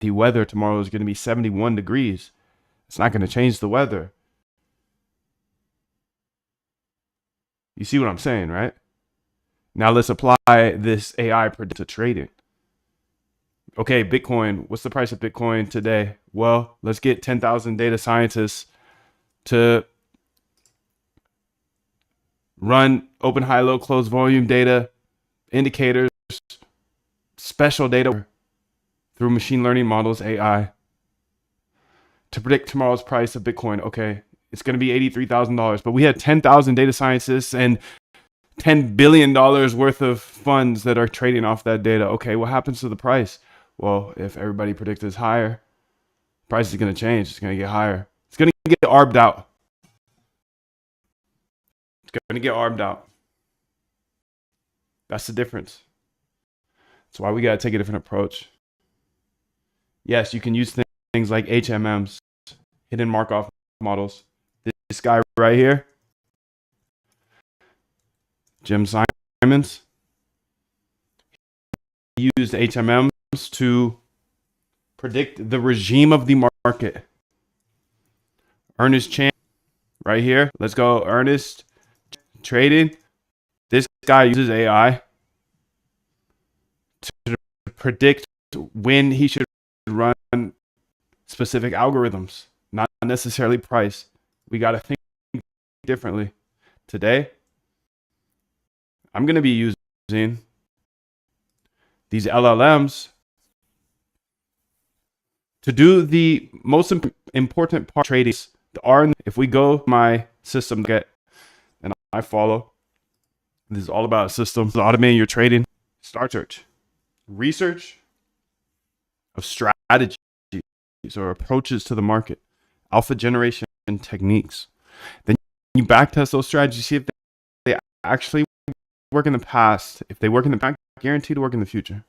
the weather tomorrow is going to be 71 degrees. It's not going to change the weather. You see what I'm saying, right? Now let's apply this AI to trading. Okay, Bitcoin. What's the price of Bitcoin today? Well, let's get 10,000 data scientists to run open, high, low, close volume data, indicators, special data through machine learning models, AI, to predict tomorrow's price of Bitcoin. Okay, it's going to be $83,000, but we had 10,000 data scientists and $10 billion worth of funds that are trading off that data. Okay, what happens to the price? Well, if everybody predicts it's higher, price is going to change. It's going to get higher. It's going to get arbed out. It's going to get arbed out. That's the difference. That's why we got to take a different approach. Yes, you can use things like HMMs, hidden Markov models. This guy right here, Jim Simons, he used HMMs to predict the regime of the market. Ernest Chan, right here. Let's go, Ernest. Trading. This guy uses AI to predict when he should run specific algorithms, not necessarily price. We got to think differently. Today, I'm going to be using these LLMs to do the most important part of trading. The R, if we go my system get and I follow, this is all about systems, automating your trading. Star Search, research of strategies or approaches to the market, alpha generation techniques. Then you backtest those strategies, see if they actually work in the past. If they work in the past, guaranteed to work in the future.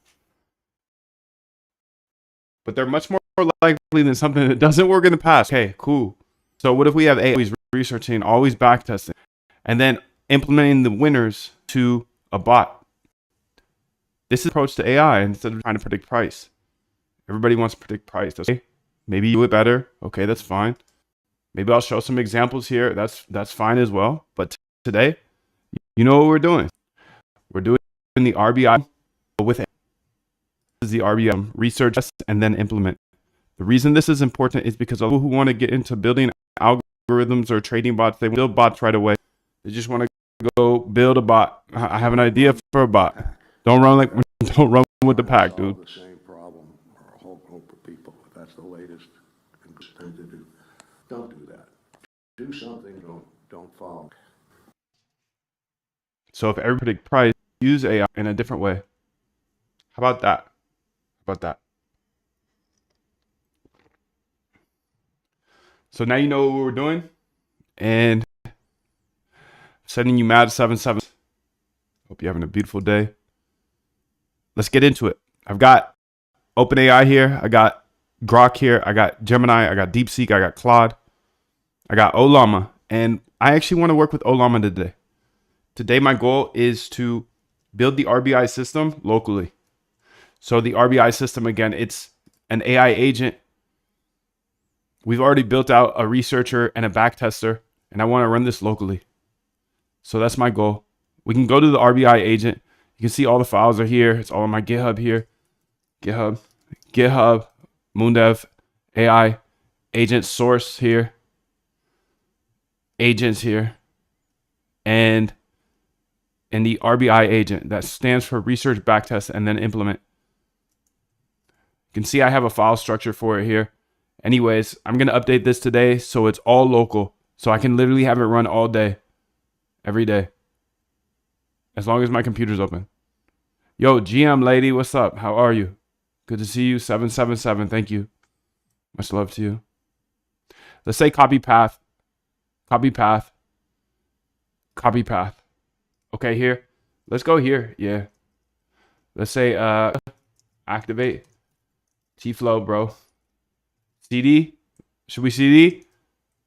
But they're much more likely than something that doesn't work in the past. Okay, cool. So what if we have AI always researching, always backtesting, and then implementing the winners to a bot? This is an approach to AI instead of trying to predict price. Everybody wants to predict price. Okay, maybe you do it better. Okay, that's fine. Maybe I'll show some examples here. That's fine as well. But today, you know what we're doing? We're doing the RBI with AI. This is the RBI, research and then implement. The reason this is important is because people who want to get into building algorithms or trading bots, they build bots right away. They just want to go build a bot. I have an idea for a bot. Don't run with the pack, dude. The same problem or a whole group of people. If that's the latest thing to do, don't do that. Do something. Don't follow. So if everybody predict price, use AI in a different way. How about that? How about that? So now you know what we're doing, and sending you mad 7-7. Hope you're having a beautiful day. Let's get into it. I've got OpenAI here. I got Grok here. I got Gemini. I got DeepSeek. I got Claude. I got Ollama. And I actually want to work with Ollama today. Today, my goal is to build the RBI system locally. So the RBI system, again, it's an AI agent. We've already built out a researcher and a backtester, and I want to run this locally. So that's my goal. We can go to the RBI agent. You can see all the files are here. It's all on my GitHub here. GitHub, Moondev, AI, agent source here, agents here, and in the RBI agent, that stands for research, backtest, and then implement. You can see I have a file structure for it here. Anyways, I'm going to update this today so it's all local. So I can literally have it run all day, every day, as long as my computer's open. Yo, GM lady, what's up? How are you? Good to see you. 777. Thank you. Much love to you. Let's say copy path. Copy path. Copy path. Okay, here. Let's go here. Yeah. Let's say activate. T-Flow, bro. CD? Should we CD?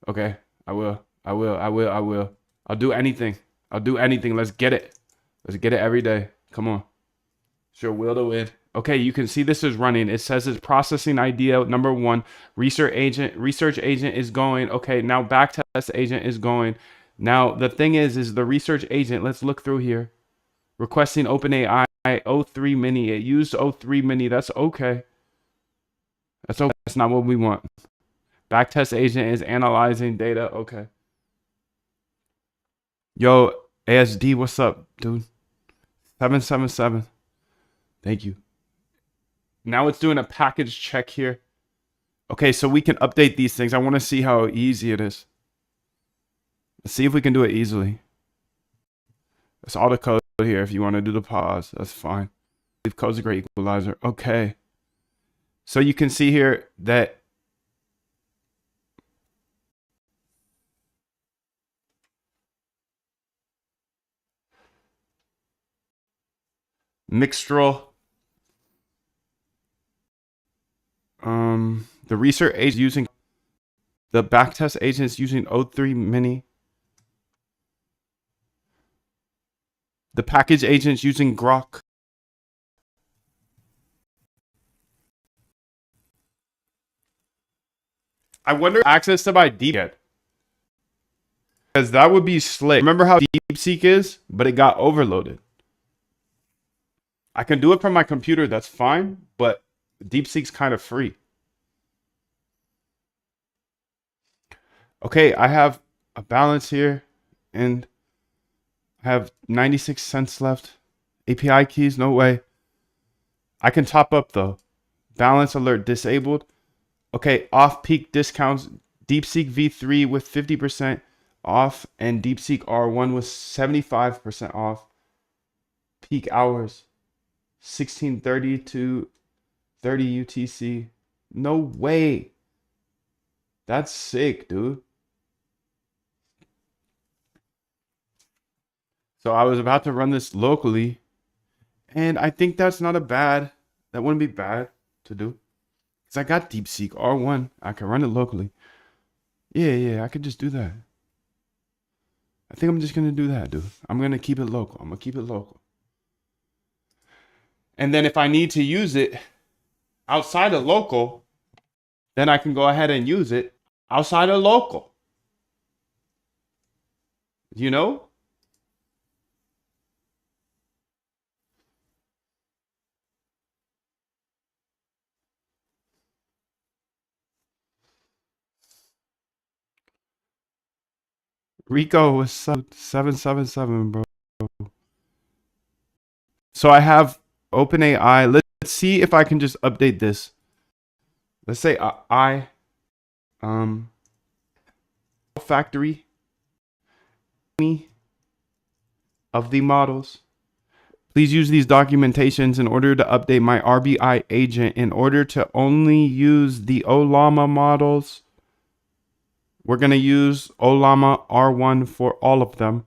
Okay, I will. I'll do anything. Let's get it. Let's get it every day. Come on. Sure will to win. Okay, you can see this is running. It says it's processing idea number 1. Research agent is going. Okay, now backtest agent is going. Now the thing is the research agent. Let's look through here. Requesting OpenAI O3 mini. It used O3 mini. That's okay. That's okay. That's not what we want. Backtest agent is analyzing data. Okay. Yo, ASD, what's up, dude? 777. Thank you. Now it's doing a package check here. Okay, so we can update these things. I want to see how easy it is. Let's see if we can do it easily. That's all the code here. If you want to do the pause, that's fine. Leave code's a great equalizer. Okay. So you can see here that Mixtral, the research agent using the backtest agents using O3 mini. The package agents using Grok. I wonder if access to my deep yet. Because that would be slick. Remember how DeepSeek is? But it got overloaded. I can do it from my computer, that's fine, but DeepSeek's kind of free. Okay, I have a balance here, and I have 96 cents left. API keys, no way. I can top up though. Balance alert disabled. Okay, off-peak discounts. DeepSeek V3 with 50% off, and DeepSeek R1 with 75% off. Peak hours. 1630 to 30 UTC. No way. That's sick, dude. So I was about to run this locally, and I think that wouldn't be bad to do. Because I got DeepSeek R1. I can run it locally. Yeah, I could just do that. I think I'm just going to do that, dude. I'm going to keep it local. I'm going to keep it local. And then if I need to use it outside of local, then I can go ahead and use it outside of local. You know? Rico was 777, bro. So I have OpenAI. Let's see if I can just update this. Let's say factory of the models. Please use these documentations in order to update my RBI agent in order to only use the Ollama models. We're going to use Ollama R1 for all of them.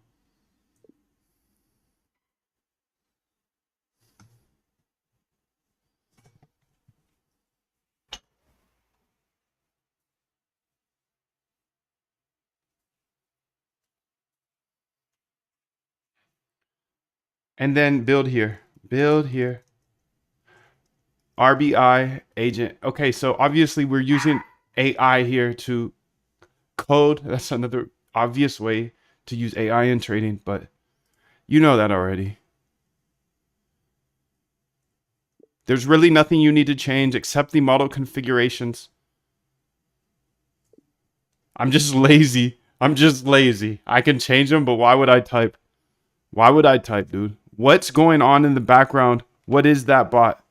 And then build here. RBI agent. Okay, so obviously we're using AI here to code. That's another obvious way to use AI in trading, but you know that already. There's really nothing you need to change except the model configurations. I'm just lazy. I can change them, but why would I type? Dude? What's going on in the background? What is that bot?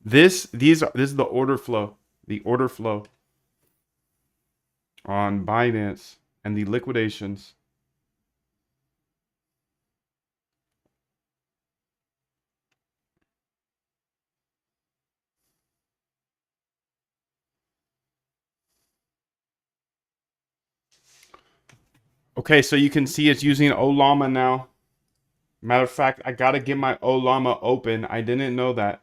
This is the order flow. The order flow on Binance and the liquidations. Okay, so you can see it's using Ollama now. Matter of fact, I gotta get my Ollama open. I didn't know that.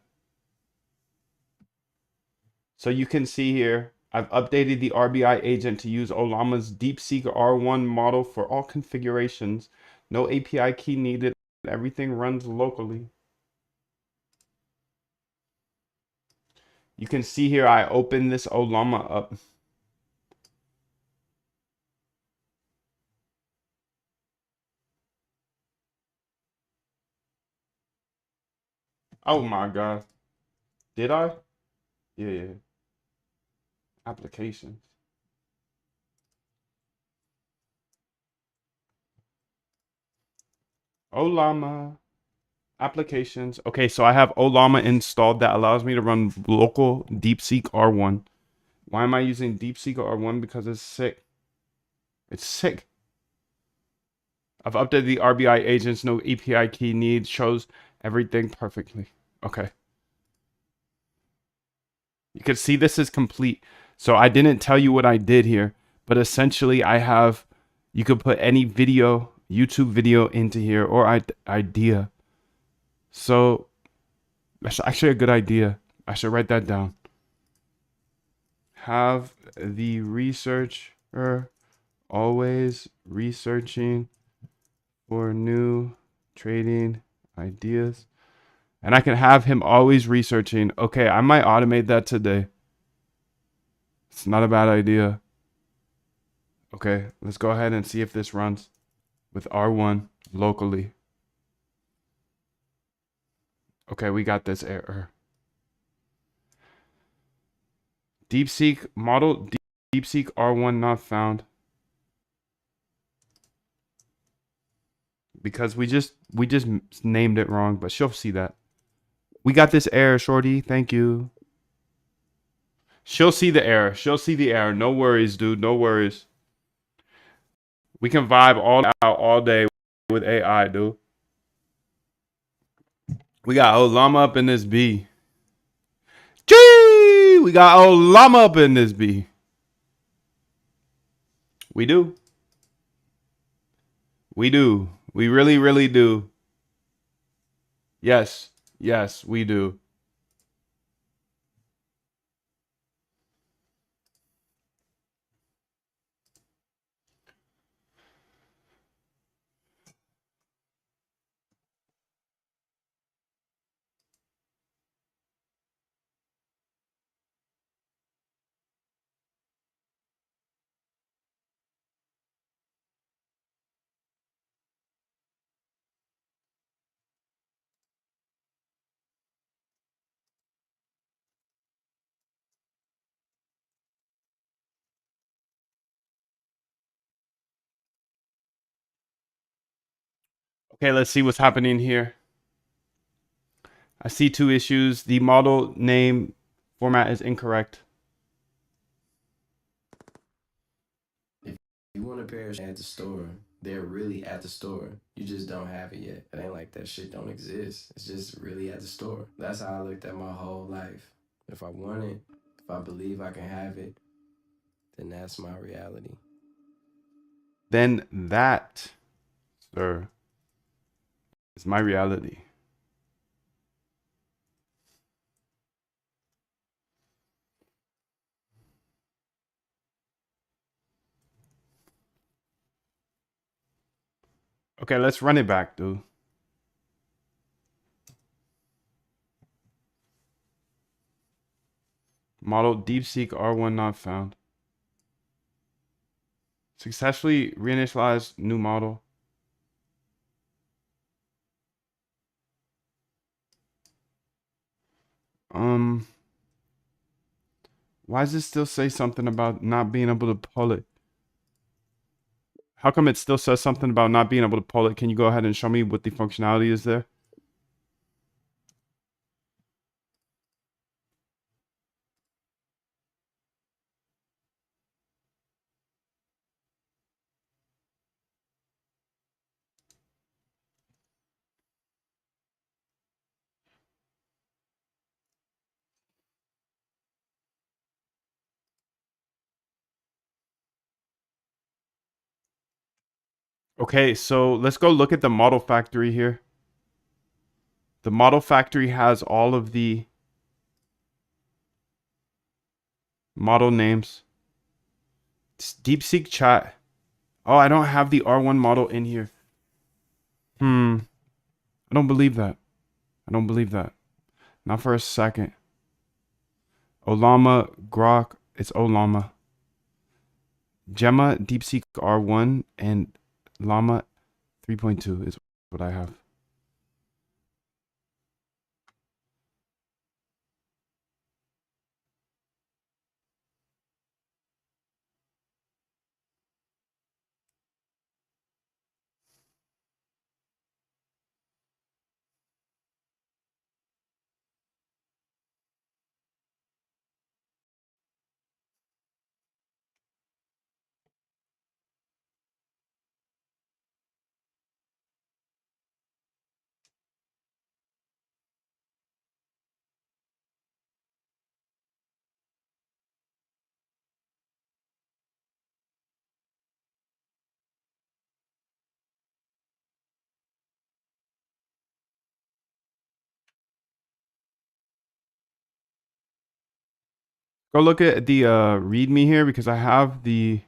So you can see here, I've updated the RBI agent to use Ollama's DeepSeek R1 model for all configurations. No API key needed. Everything runs locally. You can see here I opened this Ollama up. Oh my God. Did I? Yeah, yeah. Applications. Ollama. Applications. Okay, so I have Ollama installed that allows me to run local DeepSeek R1. Why am I using DeepSeek R1? Because it's sick. It's sick. I've updated the RBI agents. No API key needs. Shows everything perfectly. Okay. You can see this is complete. So I didn't tell you what I did here, but essentially I have, you could put any video, YouTube video into here or idea. So that's actually a good idea. I should write that down. Have the researcher always researching for new trading ideas. And I can have him always researching. Okay, I might automate that today. It's not a bad idea. Okay, let's go ahead and see if this runs with R1 locally. Okay, we got this error. DeepSeek model, DeepSeek R1 not found. Because we just named it wrong, but she'll see that. We got this error, shorty. Thank you. She'll see the error. She'll see the error. No worries, dude. No worries. We can vibe all out all day with AI, dude. We got Ollama up in this B. Gee! We got Ollama up in this B. We do. We do. We really, really do. Yes. Yes, we do. Okay, let's see what's happening here. I see 2 issues. The model name format is incorrect. If you want a pair of at the store, they're really at the store. You just don't have it yet. It ain't like that shit don't exist. It's just really at the store. That's how I looked at my whole life. If I want it, if I believe I can have it, then that's my reality. Then that, sir, is my reality. Okay, let's run it back, dude. Model DeepSeek R1 not found. Successfully reinitialized new model. Why does it still say something about not being able to pull it? How come it still says something about not being able to pull it? Can you go ahead and show me what the functionality is there? Okay, so let's go look at the model factory here. The model factory has all of the model names. It's DeepSeek chat. Oh, I don't have the R1 model in here. I don't believe that. I don't believe that. Not for a second. Olama, Grok, it's Olama. Gemma, DeepSeek R1, and Llama 3.2 is what I have. Go look at the README here because I have the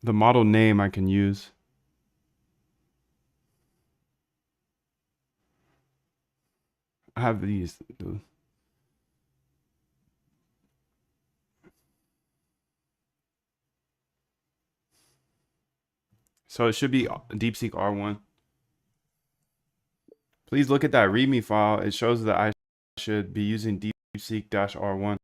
model name I can use. I have these. Dude. So it should be DeepSeek R1. Please look at that README file. It shows that I should be using DeepSeek-R1.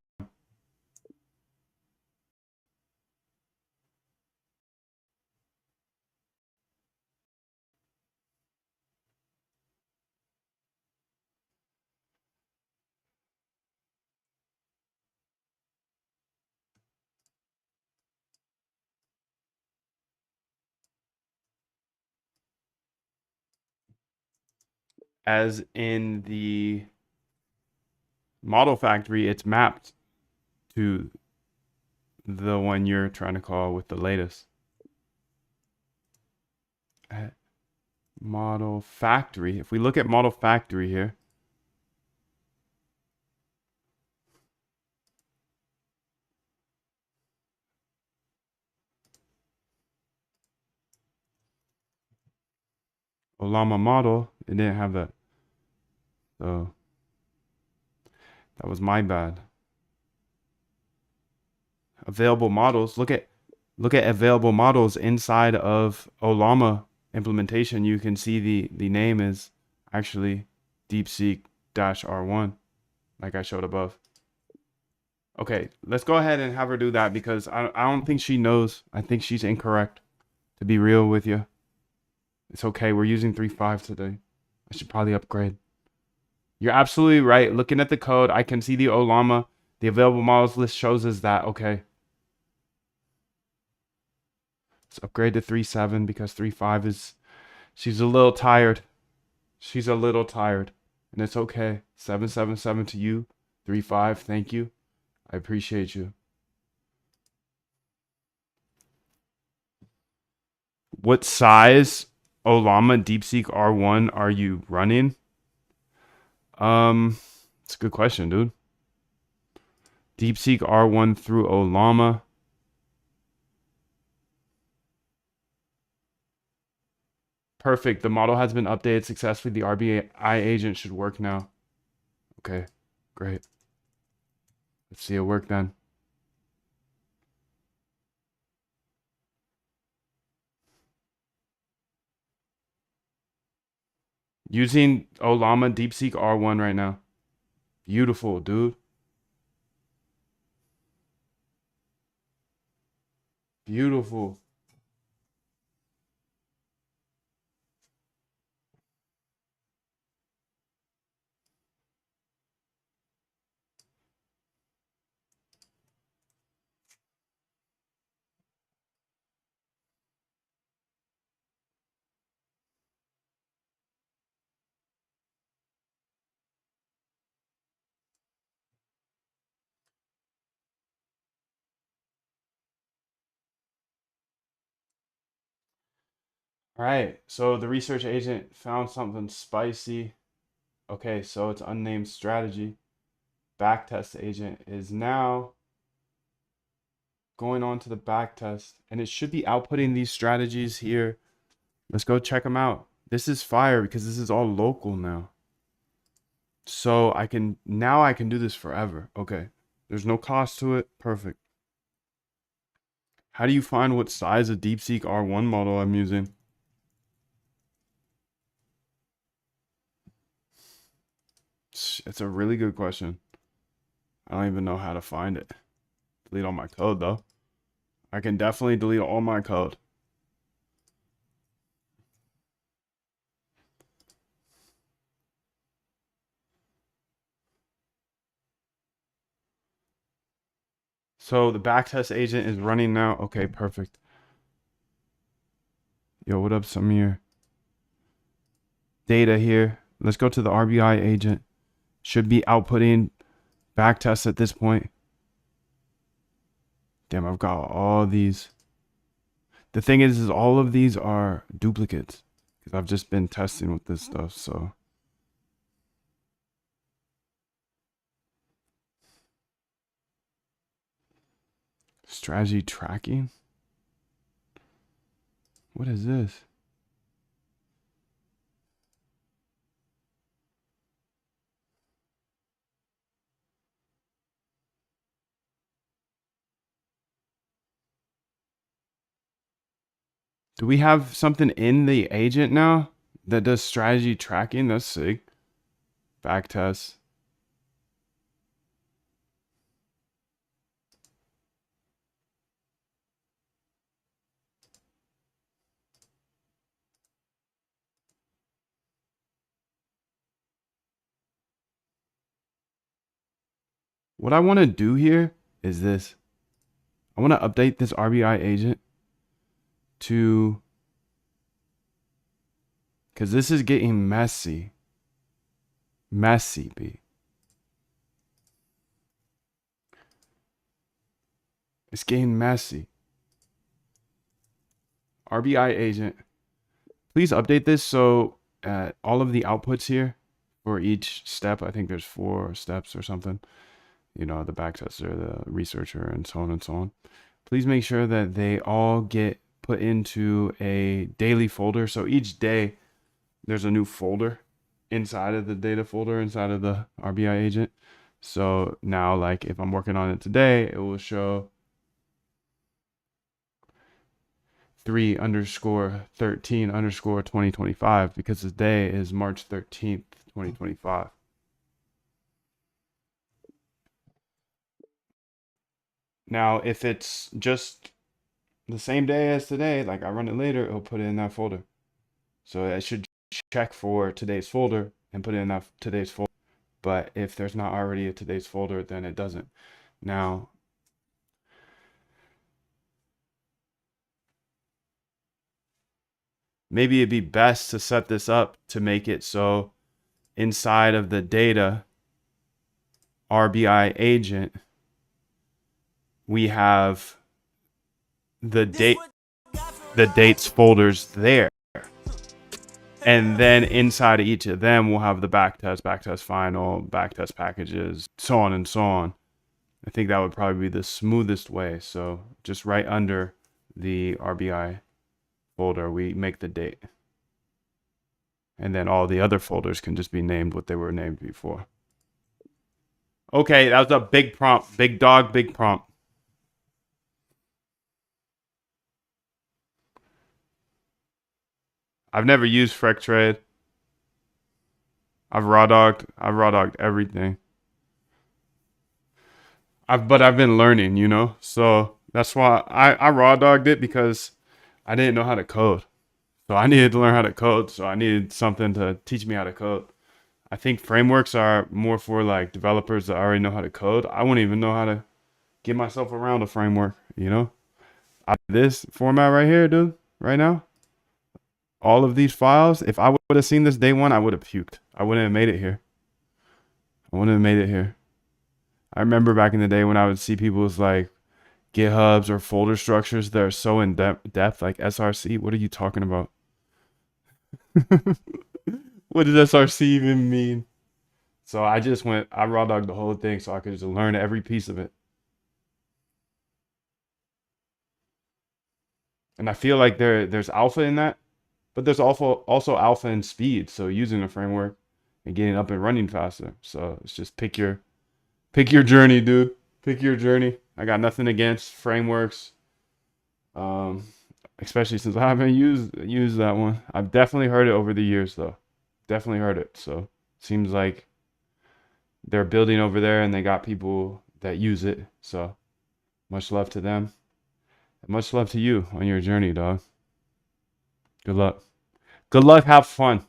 As in the model factory, it's mapped to the one you're trying to call with the latest. At model factory. If we look at model factory here, Olama model, it didn't have that. So that was my bad. Available models. Look at available models inside of Olama implementation. You can see the name is actually DeepSeek-R1, like I showed above. Okay, let's go ahead and have her do that because I don't think she knows. I think she's incorrect, to be real with you. It's okay. We're using 3.5 today. I should probably upgrade. You're absolutely right. Looking at the code, I can see the Olama. The available models list shows us that. Okay. Let's upgrade to 3.7 because 3.5 is... She's a little tired. She's a little tired. And it's okay. 777 to you. 3.5, thank you. I appreciate you. What size Olama DeepSeek R1 are you running? It's a good question, dude. DeepSeek R1 through Olama. Perfect. The model has been updated successfully. The RBI agent should work now. Okay, great. Let's see it work then. Using Olama DeepSeek R1 right now. Beautiful, dude. Beautiful. All right, so the research agent found something spicy. Okay, so it's unnamed strategy. Backtest agent is now going on to the backtest, and it should be outputting these strategies here. Let's go check them out. This is fire because this is all local now. So I can do this forever. Okay. There's no cost to it. Perfect. How do you find what size of DeepSeek R1 model I'm using? It's a really good question. I don't even know how to find it. Delete all my code though. I can definitely delete all my code. So the backtest agent is running now. Okay, perfect. Yo, what up, Samir? Data here. Let's go to the RBI agent. Should be outputting backtest at this point. Damn, I've got all these. The thing is all of these are duplicates because I've just been testing with this stuff. So strategy tracking. What is this? Do we have something in the agent now that does strategy tracking? That's sick. Backtest. What I want to do here is this. I want to update this RBI agent to, because this is getting messy. Messy, B. It's getting messy. RBI agent. Please update this so all of the outputs here for each step, I think there's 4 steps or something. You know, the backtester, the researcher, and so on and so on. Please make sure that they all get put into a daily folder. So each day there's a new folder inside of the data folder inside of the RBI agent. So now, like if I'm working on it today, it will show 3_13_2025 because the day is March 13th, 2025. Now, if it's just the same day as today, like I run it later, it'll put it in that folder. So I should check for today's folder and put it in that today's folder. But if there's not already a today's folder, then it doesn't. Now, maybe it'd be best to set this up to make it so inside of the data RBI agent, we have the dates folders there. And then inside of each of them, we'll have the backtest final, backtest packages, so on and so on. I think that would probably be the smoothest way. So just right under the RBI folder, we make the date. And then all the other folders can just be named what they were named before. Okay, that was a big prompt. Big dog, big prompt. I've never used FreckTrade. I've raw dogged everything. But I've been learning, you know? So that's why I raw dogged it because I didn't know how to code. So I needed to learn how to code. So I needed something to teach me how to code. I think frameworks are more for like developers that already know how to code. I wouldn't even know how to get myself around a framework, you know? This format right here, dude, right now, all of these files, if I would have seen this day one, I would have puked. I wouldn't have made it here. I wouldn't have made it here. I remember back in the day when I would see people's like GitHubs or folder structures that are so in depth, like SRC. What are you talking about? What does SRC even mean? So I raw dogged the whole thing so I could just learn every piece of it. And I feel like there's alpha in that, but there's also alpha in speed. So using a framework and getting up and running faster. So it's just pick your journey, dude. Pick your journey. I got nothing against frameworks. Especially since I haven't used that one. I've definitely heard it over the years though. Definitely heard it. So seems like they're building over there and they got people that use it. So much love to them. And much love to you on your journey, dog. Good luck. Good luck. Have fun.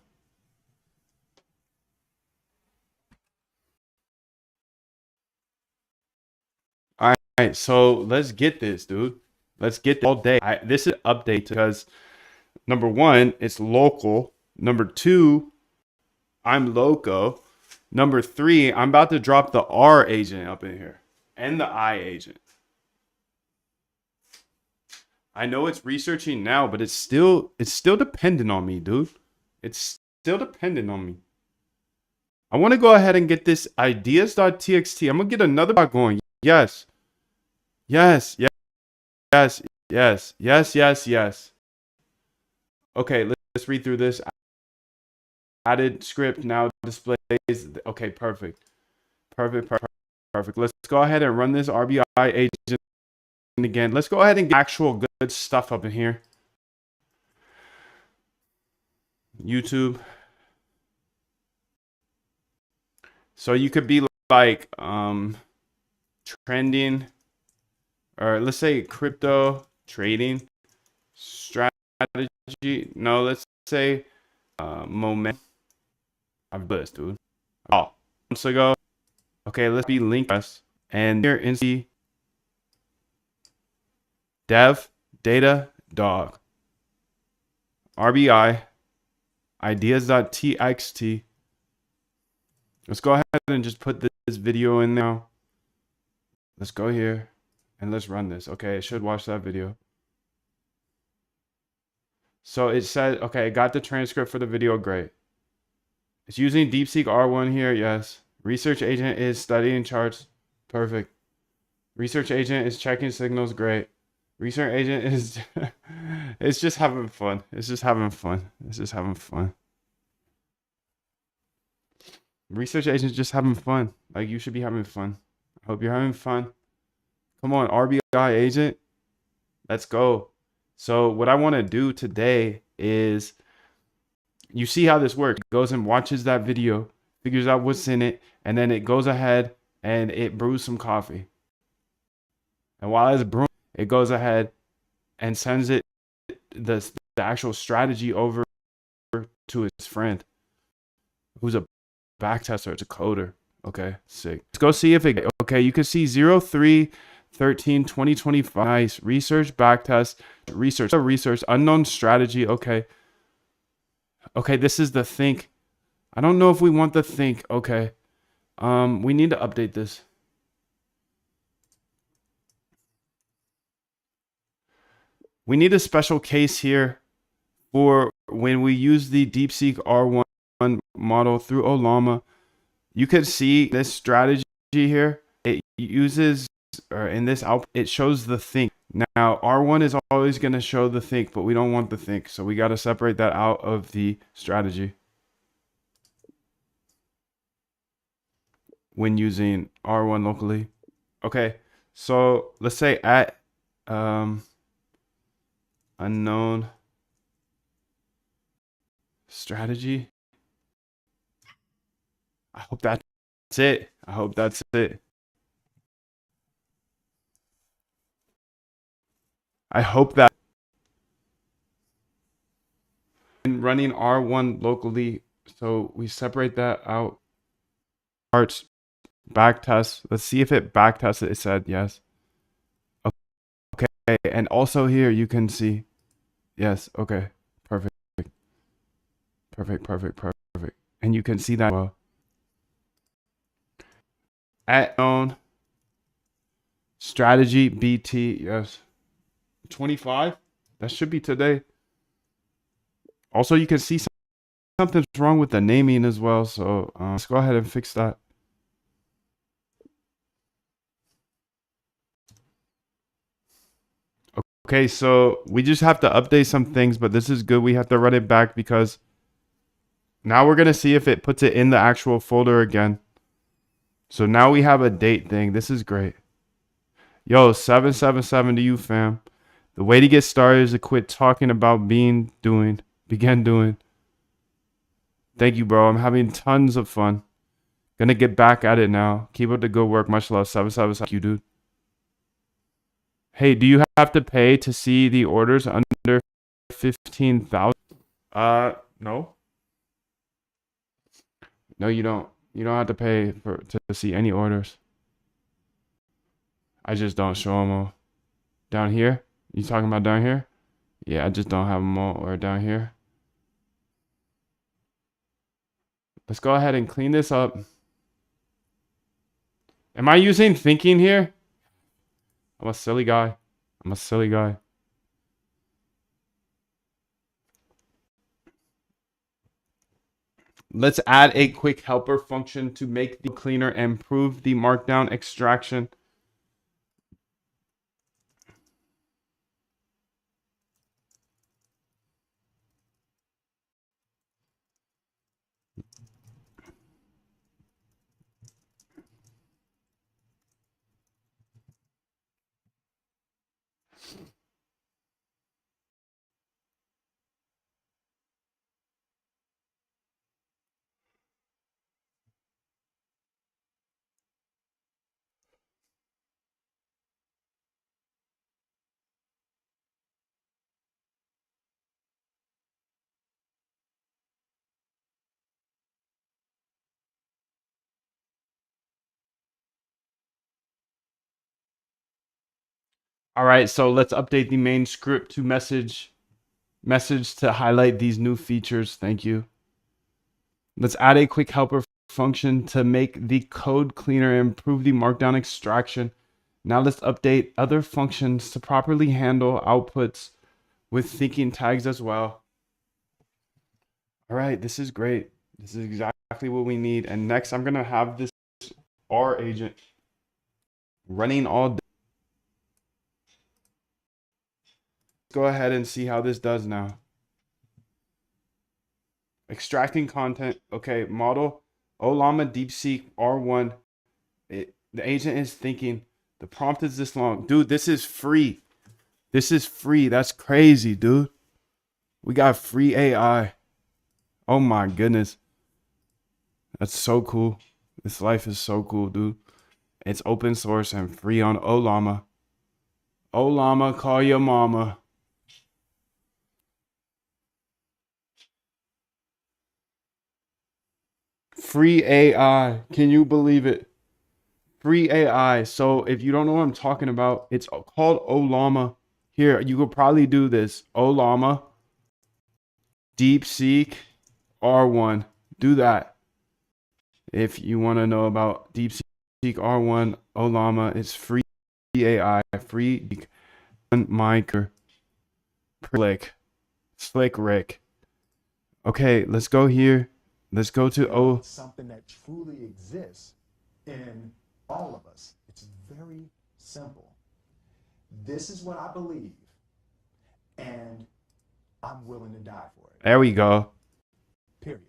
All right. So let's get this, dude. Let's get this all day. This is an update because number one, it's local. Number two, I'm loco. Number three, I'm about to drop the R agent up in here and the I agent. I know it's researching now, but it's still dependent on me, dude. It's still dependent on me. I want to go ahead and get this ideas.txt. I'm gonna get another bot going. Yes. Yes. Yes. Yes. Yes. Yes. Yes. Yes. Okay, let's read through this. Added script now displays. Okay, perfect. Perfect. Perfect. Perfect. Let's go ahead and run this RBI agent again. Let's go ahead and get actual good stuff up in here. YouTube. So you could be like trending, or let's say crypto trading strategy. No, let's say moment. I've blessed, dude. Oh, months ago. Okay, let's be linked us. And here in the dev data dog RBI ideas.txt. Let's go ahead and just put this video in now. Let's go here and let's run this. Okay, it should watch that video. So it said, okay, I got the transcript for the video. Great. It's using DeepSeek R1 here. Yes. Research agent is studying charts. Perfect. Research agent is checking signals. Great. Research agent is it's just having fun. It's just having fun. It's just having fun. Research agent's just having fun. Like, you should be having fun. I hope you're having fun. Come on, RBI agent. Let's go. So what I want to do today is, you see how this works. It goes and watches that video, figures out what's in it, and then it goes ahead and it brews some coffee. And while it's brewing, it goes ahead and sends it the actual strategy over to its friend, who's a backtester. It's a coder. Okay, sick. Let's go see if it. Okay, you can see 03/13/2025. Nice. Research backtest. Research unknown strategy. Okay. Okay, this is the think. I don't know if we want the think. Okay. We need to update this. We need a special case here for when we use the DeepSeek R1 model through Ollama. You can see this strategy here. It uses, or in this output, it shows the think. Now, R1 is always going to show the think, but we don't want the think. So we got to separate that out of the strategy when using R1 locally. Okay, so let's say at unknown strategy. I hope that's it. I hope that's it. I hope that running R1 locally, so we separate that out. Parts backtest. Let's see if it backtests it. It said yes. Okay, and also here you can see yes. Okay, perfect. And you can see that well. At known strategy BT, yes. 25. That should be today. Also, you can see something's wrong with the naming as well. So let's go ahead and fix that. Okay, so we just have to update some things, but this is good. We have to run it back because Now we're going to see if it puts it in the actual folder again. So now we have a date thing. This is great. Yo, 777 to you, fam. The way to get started is to quit talking about begin doing. Thank you, bro. I'm having tons of fun. Gonna get back at it now. Keep up the good work. Much love. 777. Thank you, dude. Hey, do you have to pay to see the orders under 15,000? No. No, you don't. You don't have to pay to see any orders. I just don't show them all. Down here? You talking about down here? Yeah, I just don't have them all. Or down here. Let's go ahead and clean this up. Am I using thinking here? I'm a silly guy. Let's add a quick helper function to make the cleaner and improve the markdown extraction. All right, so let's update the main script to message to highlight these new features. Thank you. Let's add a quick helper function to make the code cleaner and improve the markdown extraction. Now let's update other functions to properly handle outputs with thinking tags as well. All right, this is great. This is exactly what we need. And next, I'm going to have this R agent running all day. Go ahead and see how this does now. Extracting content. Okay, model Ollama DeepSeek R1. The agent is thinking. The prompt is this long. Dude, this is free. This is free. That's crazy, dude. We got free AI. Oh my goodness. That's so cool. This life is so cool, dude. It's open source and free on Ollama. Ollama, call your mama. Free AI. Can you believe it? Free AI. So if you don't know what I'm talking about, it's called Ollama. Here, you could probably do this. Ollama DeepSeek R1. Do that. If you want to know about DeepSeek R1, Ollama, it's free AI, free Micro Slick Rick. Okay, let's go here. Let's go to something that truly exists in all of us. It's very simple. This is what I believe, and I'm willing to die for it. There we go. Period.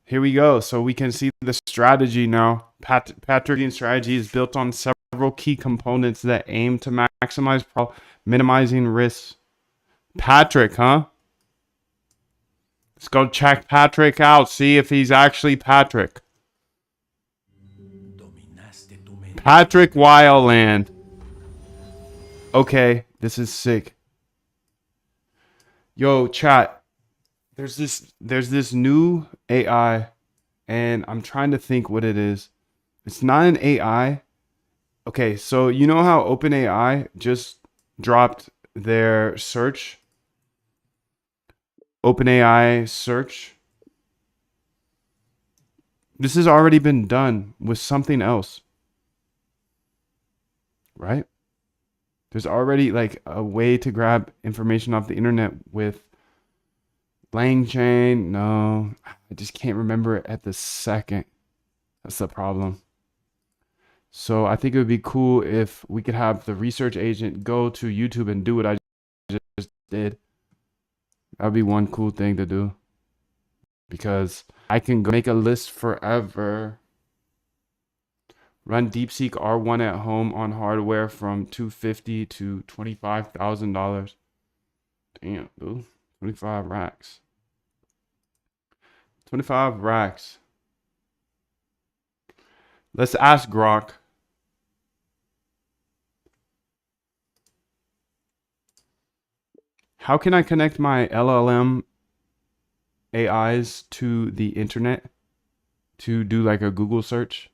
Here we go. So we can see the strategy now. Patrick's strategy is built on several key components that aim to maximize minimizing risks. Patrick, huh? Let's go check Patrick out. See if he's actually Patrick. Patrick Wildland. Okay, this is sick. Yo, chat. There's this new AI, and I'm trying to think what it is. It's not an AI. Okay, so you know how OpenAI just dropped their search? OpenAI search. This has already been done with something else. Right? There's already like a way to grab information off the internet with LangChain. No, I just can't remember it at the second. That's the problem. So I think it would be cool if we could have the research agent go to YouTube and do what I just did. That would be one cool thing to do. because I can go make a list forever. Run DeepSeek R1 at home on hardware from $250 to $25,000. Damn, dude. 25 racks. 25 racks. Let's ask Grok. How can I connect my LLM AIs to the internet to do like a Google search?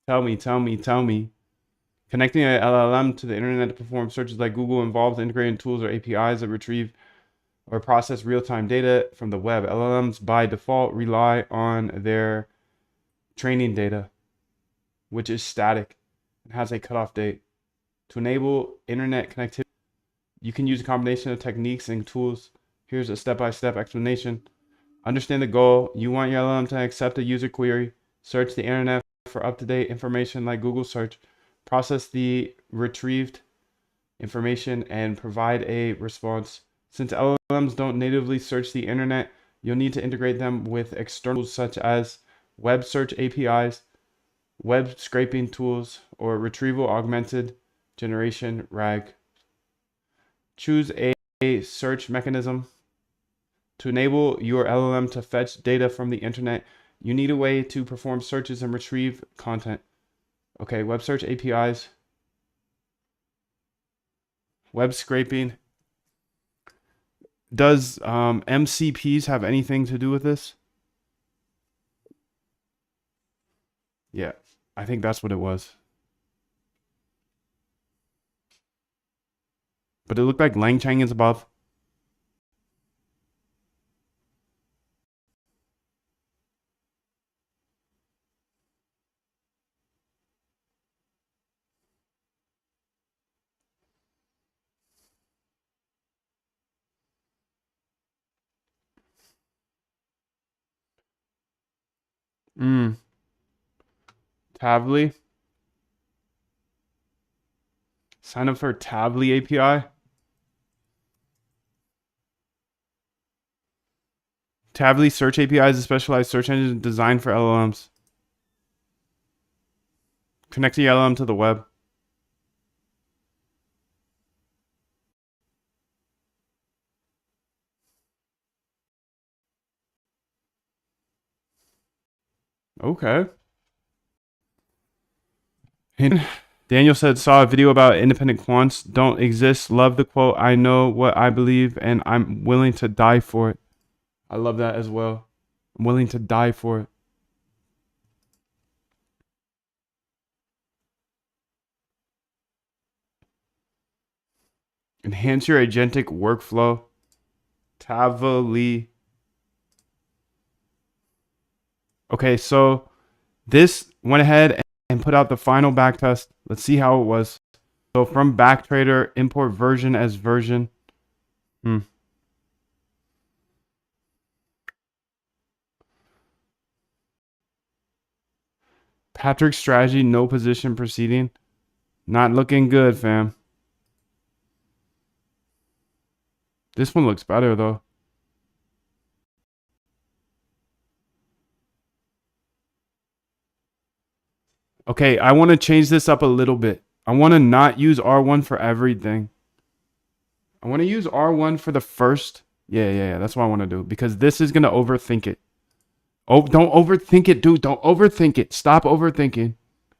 Tell me. Connecting an LLM to the internet to perform searches like Google involves integrating tools or APIs that retrieve or process real-time data from the web. LLMs by default rely on their training data, which is static and has a cutoff date. To enable internet connectivity, you can use a combination of techniques and tools. Here's a step-by-step explanation. Understand the goal. You want your LLM to accept a user query, search the internet for up-to-date information like Google search, process the retrieved information, and provide a response. Since LLMs don't natively search the internet, you'll need to integrate them with externals such as web search APIs, web scraping tools, or retrieval augmented generation RAG. Choose a search mechanism. To enable your LLM to fetch data from the internet, you need a way to perform searches and retrieve content. Okay, web search APIs, web scraping. Does MCPs have anything to do with this? Yeah, I think that's what it was. But it looked like LangChain is above. Tavly. Sign up for Tavly API. Tavly Search API is a specialized search engine designed for LLMs. Connect the LLM to the web. Okay. And Daniel said, saw a video about independent quants don't exist. Love the quote. I know what I believe and I'm willing to die for it. I love that as well. I'm willing to die for it. Enhance your agentic workflow. Tavly. Okay, so this went ahead and put out the final backtest. Let's see how it was. So from Backtrader, import version as version. Patrick's strategy, no position proceeding. Not looking good, fam. This one looks better, though. Okay, I want to change this up a little bit. I want to not use R1 for everything. I want to use R1 for the first. Yeah. That's what I want to do. Because this is going to overthink it. Oh, don't overthink it, dude. Don't overthink it. Stop overthinking.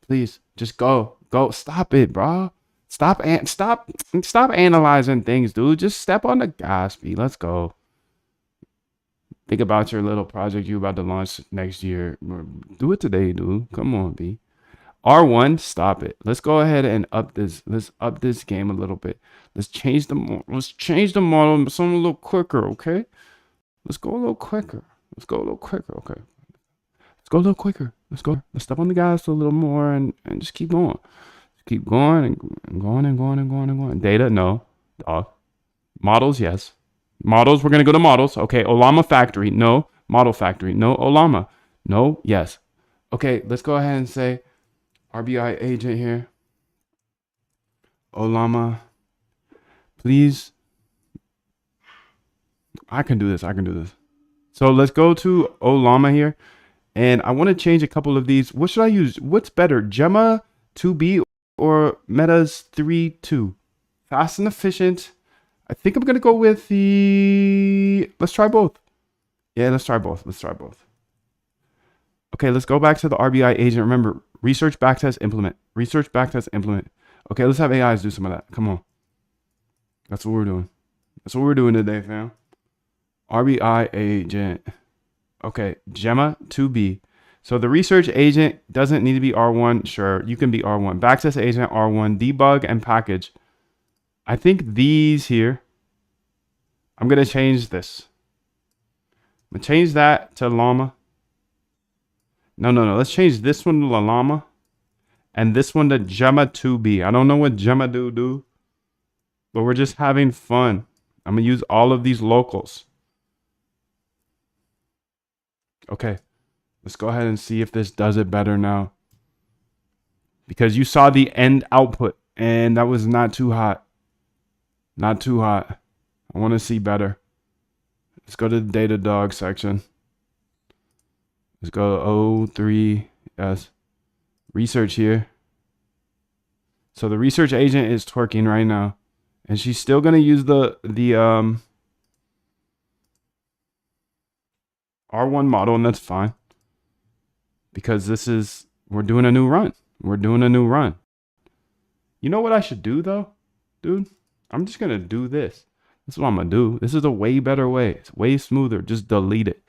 Please, just go. Go. Stop it, bro. Stop analyzing things, dude. Just step on the gas, B. Let's go. Think about your little project you about to launch next year. Do it today, dude. Come on, B. R1, stop it. Let's go ahead and up this. Let's up this game a little bit. Let's change the model. Let's change the model something a little quicker, okay? Let's go a little quicker. Okay. Let's go a little quicker. Let's go. Let's step on the gas a little more and just keep going. Just keep going and going. Data, no. Dog. Models, yes. Models, we're gonna go to models. Okay, Ollama Factory, no. Model Factory, no. Ollama, no. Yes. Okay, let's go ahead and say RBI agent here. Olama, please. I can do this. I can do this. So let's go to Olama here. And I want to change a couple of these. What should I use? What's better, Gemma 2B or Meta's 3.2? Fast and efficient. I think I'm going to go with the... Let's try both. Yeah, let's try both. Let's try both. Okay, let's go back to the RBI agent. Remember, research, backtest, implement. Research, backtest, implement. Okay, let's have AIs do some of that. Come on. That's what we're doing. That's what we're doing today, fam. RBI agent. Okay, Gemma 2B. So the research agent doesn't need to be R1. Sure, you can be R1. Backtest agent, R1. Debug and package. I think these here. I'm going to change this. I'm going to change that to Llama. No. Let's change this one to Llama. And this one to Gemma 2B. I don't know what Gemma do. But we're just having fun. I'm going to use all of these locals. Okay. Let's go ahead and see if this does it better now. Because you saw the end output. And that was not too hot. Not too hot. I want to see better. Let's go to the Datadog section. Let's go O3S. Research here. So the research agent is twerking right now. And she's still going to use the R1 model, and that's fine. Because we're doing a new run. We're doing a new run. You know what I should do though, dude? I'm just going to do this. This is what I'm going to do. This is a way better way. It's way smoother. Just delete it.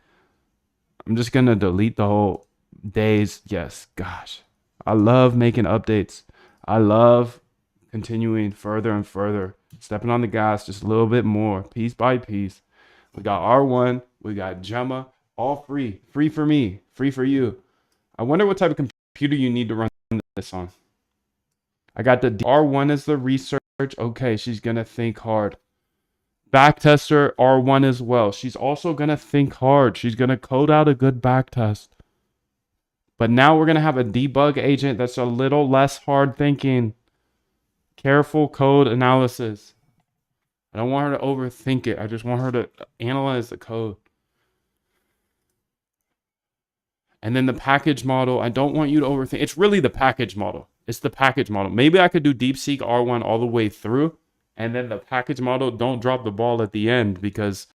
I'm just going to delete the whole days. Yes, gosh. I love making updates. I love continuing further and further. Stepping on the gas just a little bit more. Piece by piece. We got R1. We got Gemma. All free. Free for me. Free for you. I wonder what type of computer you need to run this on. I got the R1 as the research. Okay, she's going to think hard. Backtester R1 as well. She's also going to think hard. She's going to code out a good backtest. But now we're going to have a debug agent that's a little less hard thinking. Careful code analysis. I don't want her to overthink it. I just want her to analyze the code. And then the package model, I don't want you to overthink. It's really the package model. It's the package model. Maybe I could do DeepSeek R1 all the way through. And then the package model, don't drop the ball at the end, because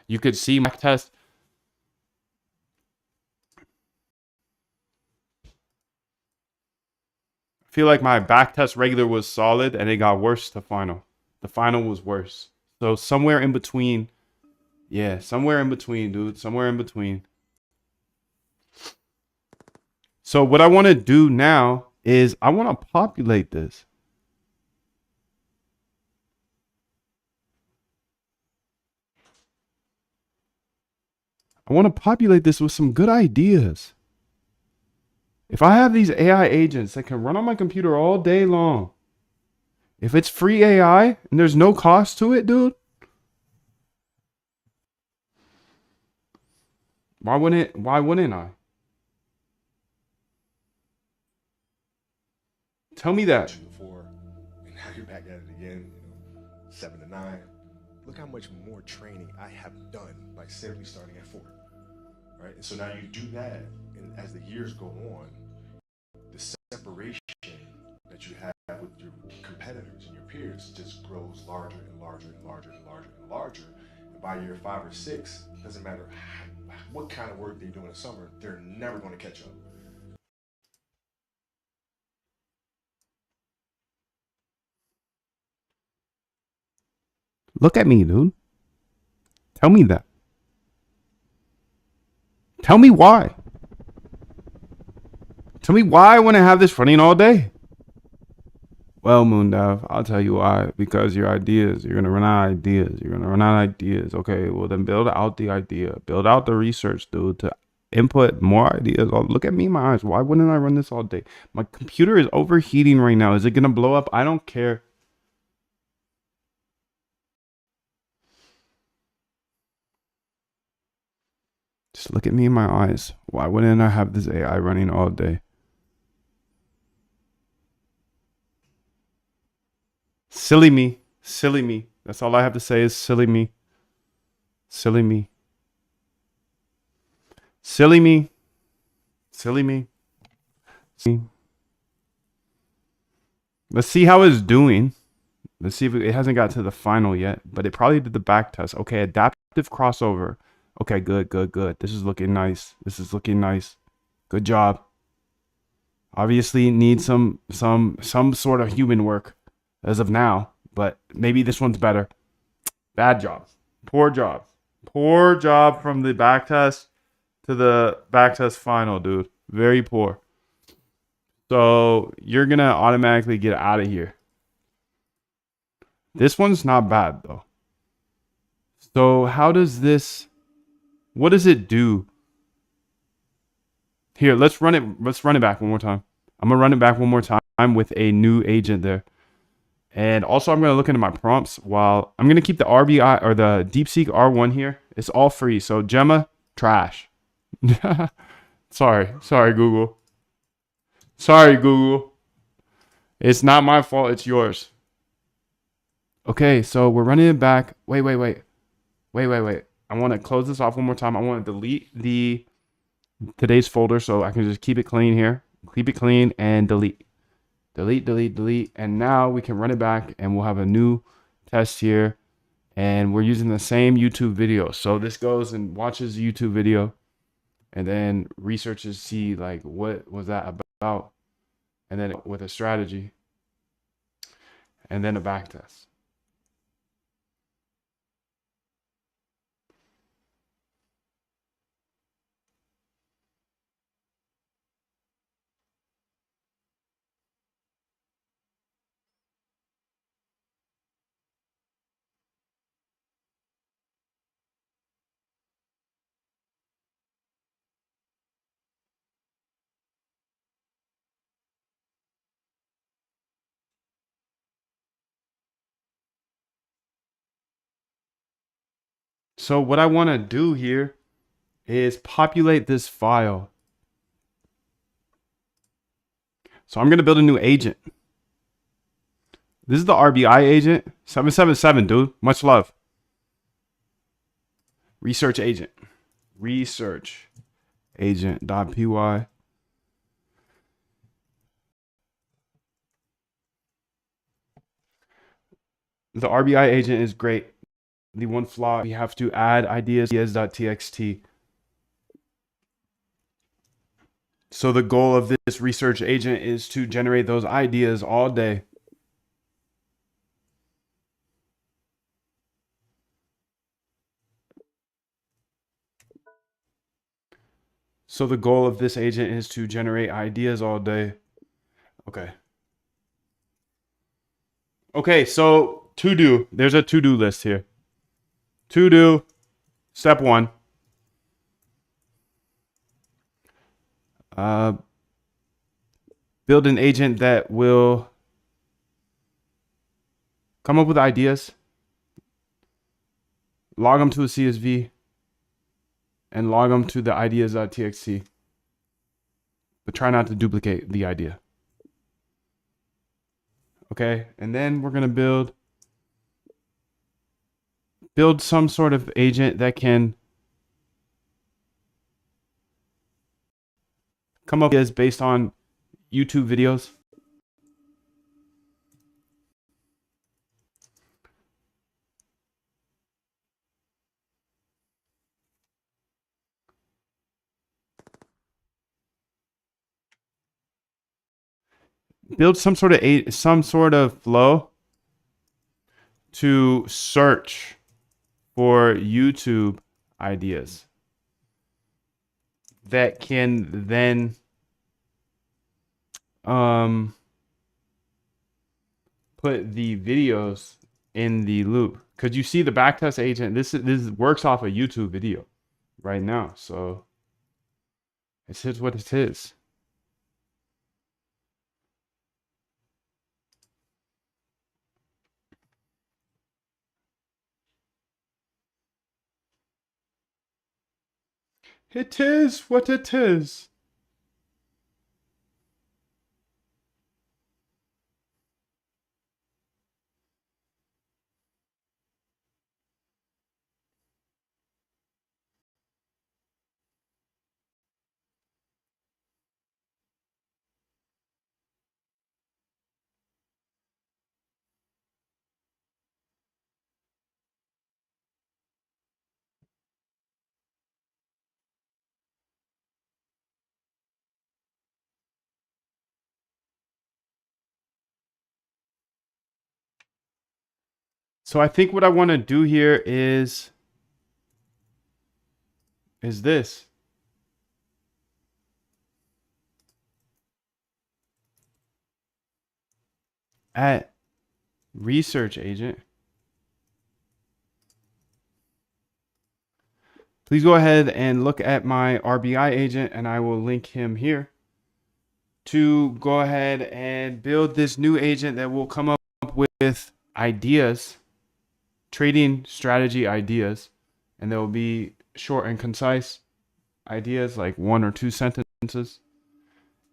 you could see my test. I feel like my back test regular was solid and it got worse to final. The final was worse. So somewhere in between. Yeah, somewhere in between, dude. Somewhere in between. So what I want to do now is I want to populate this. I want to populate this with some good ideas. If I have these AI agents that can run on my computer all day long, if it's free AI and there's no cost to it, dude, why wouldn't I? Tell me that. Before, and now you're back at it again, 7 to 9. Look how much more training I have done by simply starting at 4. Right? And so now you do that, and as the years go on, the separation that you have with your competitors and your peers just grows larger and larger and larger and larger and larger. And by year 5 or 6, it doesn't matter what kind of work they do in the summer, they're never going to catch up. Look at me, dude. Tell me that. Tell me why. Tell me why I want to have this running all day. Well, Moondev, I'll tell you why. Because your ideas, you're going to run out of ideas. You're going to run out of ideas. Okay, well then build out the idea. Build out the research, dude, to input more ideas. Oh, look at me in my eyes. Why wouldn't I run this all day? My computer is overheating right now. Is it going to blow up? I don't care. Just look at me in my eyes. Why wouldn't I have this AI running all day? Silly me. Silly me. That's all I have to say is silly me. Silly me. Silly me. Silly me. See. Let's see how it's doing. Let's see if it hasn't got to the final yet, but it probably did the back test. Okay, adaptive crossover. Okay, good, good, good. This is looking nice. This is looking nice. Good job. Obviously need some sort of human work as of now, but maybe this one's better. Bad job. Poor job. Poor job from the back test to the back test final, dude. Very poor. So you're gonna automatically get out of here. This one's not bad though. So how does this, what does it do? Here, let's run it back one more time. I'm gonna run it back one more time with a new agent there. And also I'm gonna look into my prompts while I'm gonna keep the RBI or the DeepSeek R1 here. It's all free. So Gemma, trash. Sorry Google. Sorry Google. It's not my fault, it's yours. Okay, so we're running it back. Wait. I want to close this off one more time. I want to delete the today's folder so I can just keep it clean here. Keep it clean and delete. Delete. And now we can run it back and we'll have a new test here. And we're using the same YouTube video. So this goes and watches the YouTube video and then researches, see like what was that about. And then with a strategy and then a back test. So what I want to do here is populate this file. So I'm going to build a new agent. This is the RBI agent. 777, dude. Much love. Research agent. Research agent.py. The RBI agent is great. The one flaw, we have to add ideas.txt. So the goal of this research agent is to generate those ideas all day. So the goal of this agent is to generate ideas all day. Okay. Okay, so to do. There's a to-do list here. To do. Step 1. Build an agent that will come up with ideas, log them to a CSV, and log them to the ideas.txt. But try not to duplicate the idea. Okay, and then we're going to build some sort of agent that can come up with ideas based on YouTube videos. Build some sort of flow to search for YouTube ideas that can then put the videos in the loop. Because you see the backtest agent, this works off a YouTube video right now. So it is what it is. It is what it is. So I think what I want to do here is this. At research agent, please go ahead and look at my RBI agent, and I will link him here to go ahead and build this new agent that will come up with ideas, trading strategy ideas, and they will be short and concise ideas, like 1 or 2 sentences.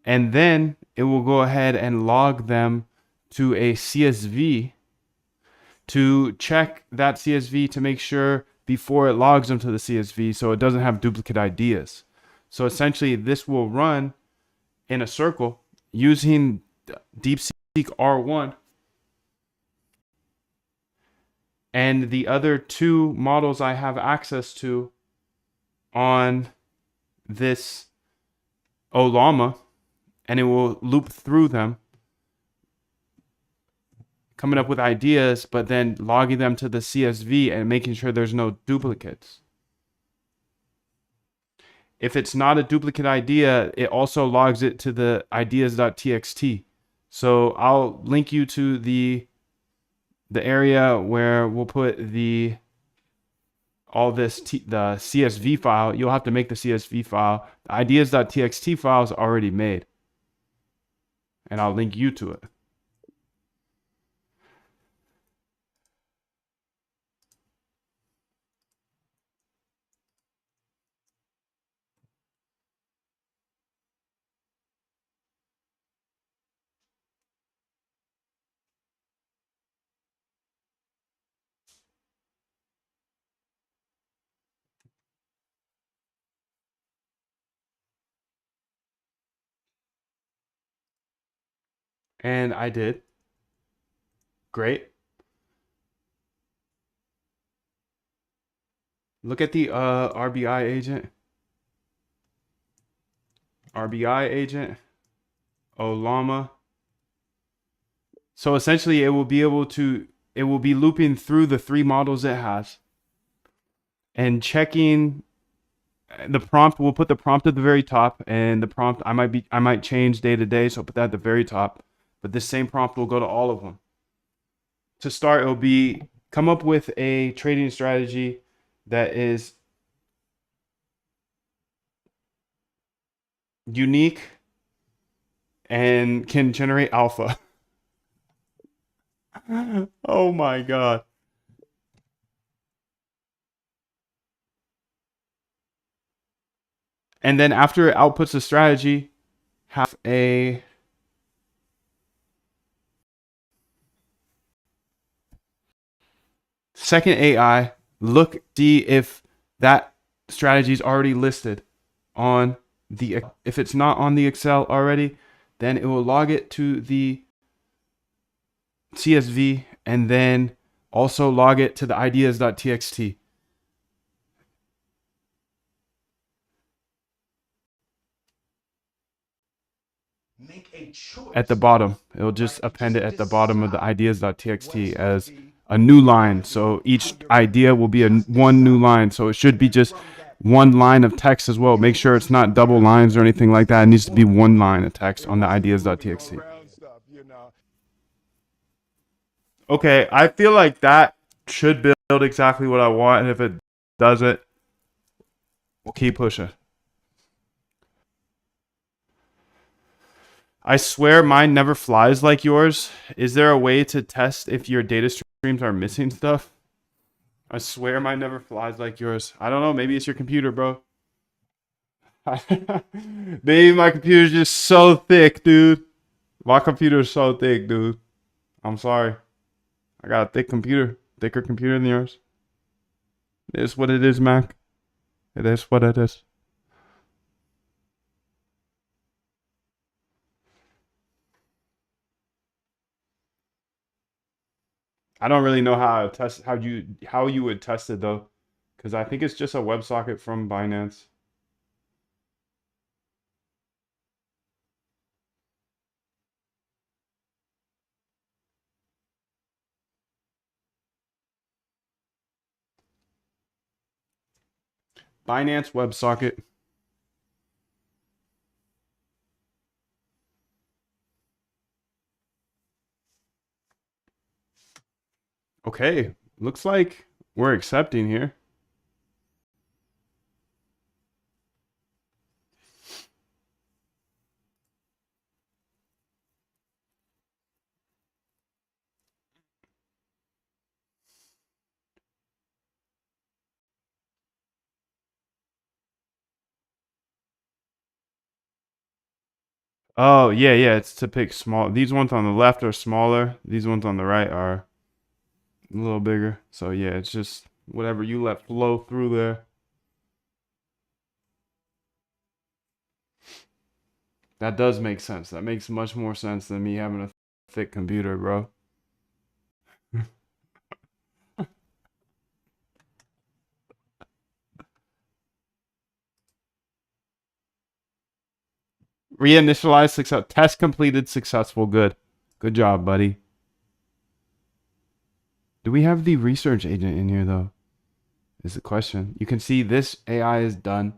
And then it will go ahead and log them to a CSV to check that CSV to make sure before it logs them to the CSV so it doesn't have duplicate ideas. So essentially this will run in a circle using DeepSeek R1 and the other 2 models I have access to on this Ollama, and it will loop through them, coming up with ideas, but then logging them to the CSV and making sure there's no duplicates. If it's not a duplicate idea, it also logs it to the ideas.txt. So I'll link you to the area where we'll put the CSV file. You'll have to make the CSV file. The ideas.txt file is already made, and I'll link you to it. And I did. Great. Look at the RBI agent. RBI agent. Ollama. So essentially it will be looping through the 3 models it has and checking the prompt. We'll put the prompt at the very top, and the prompt I might change day to day, so I'll put that at the very top. But this same prompt will go to all of them. To start, it'll be come up with a trading strategy that is unique and can generate alpha. Oh my god. And then after it outputs a strategy, have a second AI look, see if that strategy is already listed on the, if it's not on the Excel already, then it will log it to the CSV and then also log it to the ideas.txt. Make a choice. At the bottom, it'll just append it at the bottom of the ideas.txt as a new line. So each idea will be one new line. So it should be just one line of text as well. Make sure it's not double lines or anything like that. It needs to be one line of text on the ideas.txt. Okay, I feel like that should build exactly what I want. And if it doesn't, we'll keep pushing. I swear mine never flies like yours. Is there a way to test if your data streams are missing stuff? I swear mine never flies like yours. I don't know. Maybe it's your computer, bro. Maybe my computer's just so thick, dude. My computer's so thick, dude. I'm sorry. I got a thick computer. Thicker computer than yours. It is what it is, Mac. It is what it is. I don't really know how to test how you would test it though, because I think it's just a WebSocket from Binance. Binance WebSocket. Okay, looks like we're accepting here. Oh, yeah, yeah, it's to pick small. These ones on the left are smaller. These ones on the right are a little bigger. So yeah, it's just whatever you let flow through there. That does make sense. That makes much more sense than me having a thick computer, bro. Reinitialize success. Test completed successful. Good. Good job, buddy. Do we have the research agent in here though? Is the question. You can see this AI is done.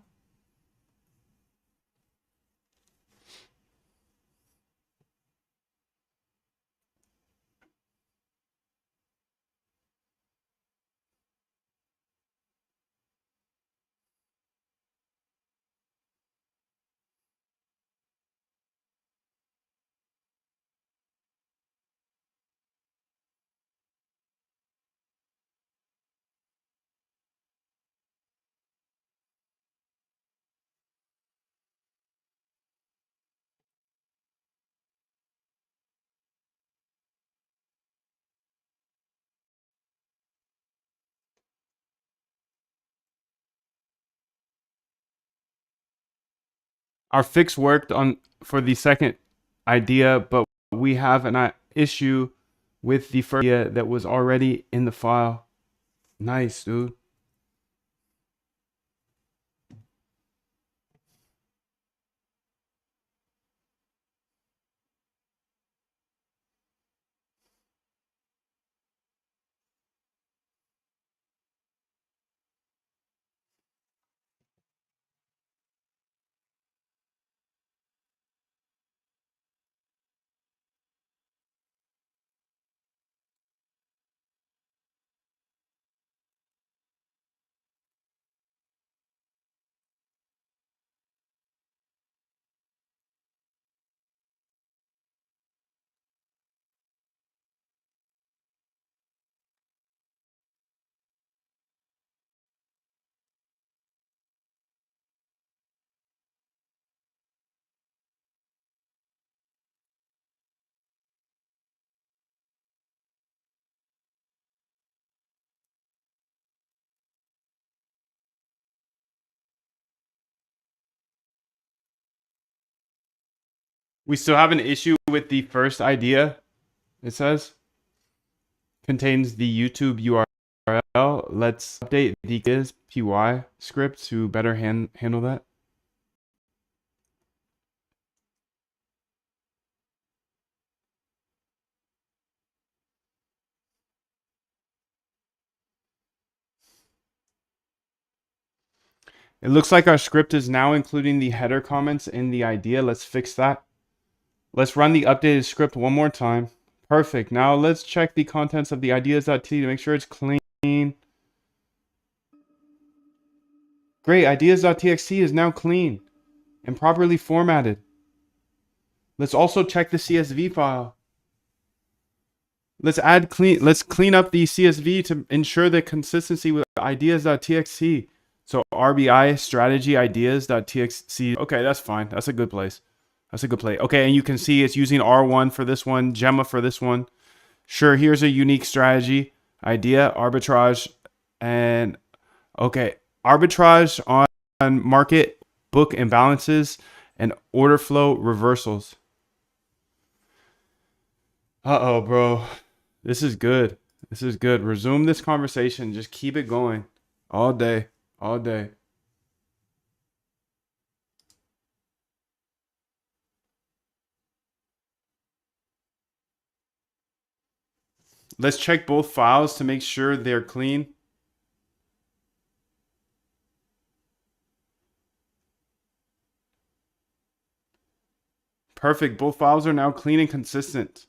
Our fix worked on for the second idea, but we have an issue with the first idea that was already in the file. Nice, dude. We still have an issue with the first idea. It says contains the YouTube URL. Let's update the py script to better handle that. It looks like our script is now including the header comments in the idea. Let's fix that. Let's run the updated script one more time. Perfect. Now let's check the contents of the ideas.t to make sure it's clean. Great. Ideas.txt is now clean and properly formatted. Let's also check the CSV file. Let's clean up the CSV to ensure the consistency with ideas.txt. So RBI strategy ideas.txt. Okay, that's fine. That's a good place. That's a good play. Okay, and you can see it's using R1 for this one, Gemma for this one. Sure, here's a unique strategy, idea, arbitrage, and okay, arbitrage on market, book imbalances, and order flow reversals. Uh-oh, bro. This is good. This is good. Resume this conversation. Just keep it going all day, all day. Let's check both files to make sure they're clean. Perfect. Both files are now clean and consistent.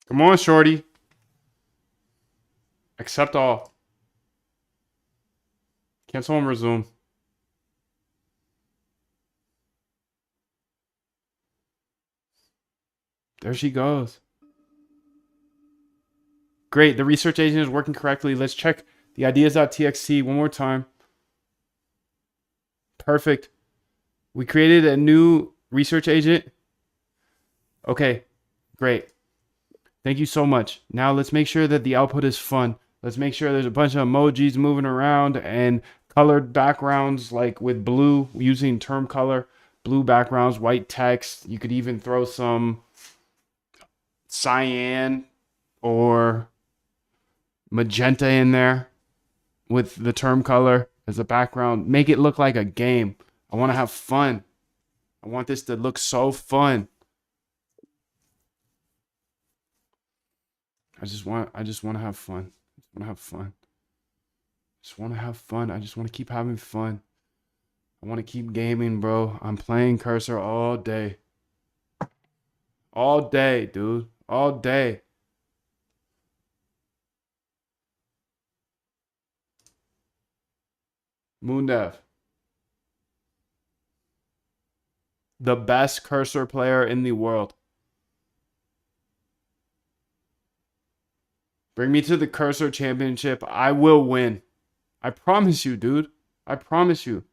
Come on, shorty. Accept all. Cancel and resume. There she goes. Great. The research agent is working correctly. Let's check the ideas.txt one more time. Perfect. We created a new research agent. Okay. Great. Thank you so much. Now let's make sure that the output is fun. Let's make sure there's a bunch of emojis moving around and colored backgrounds, like with blue, using term color, blue backgrounds, white text. You could even throw some cyan or magenta in there with the term color as a background. Make it look like a game. I want to have fun. I want this to look so fun. I just want to have fun. I want to have fun. Just want to have fun. I just want to keep having fun. I want to keep gaming, bro. I'm playing Cursor all day. All day, dude. All day. Moondev. The best Cursor player in the world. Bring me to the Cursor Championship. I will win. I promise you, dude. I promise you.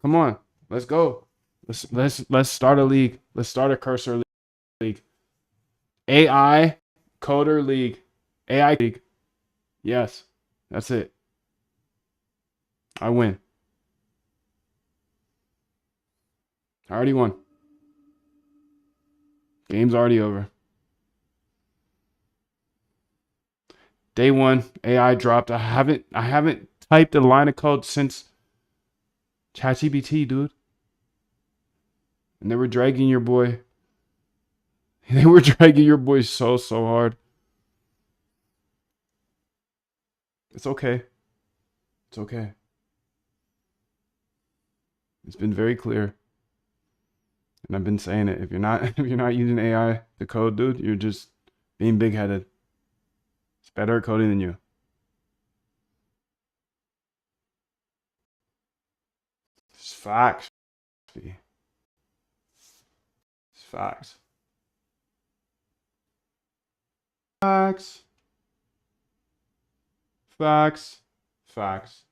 Come on. Let's go. Let's start a league. Let's start a Cursor league. AI Coder League. AI League. Yes. That's it. I win. I already won. Game's already over. Day one, AI dropped. I haven't typed a line of code since ChatGPT, dude. And they were dragging your boy. They were dragging your boy so hard. It's okay. It's okay. It's been very clear. And I've been saying it. If you're not using AI to code, dude, you're just being big-headed. It's better at coding than you. It's facts. It's facts. Facts. Facts. Facts.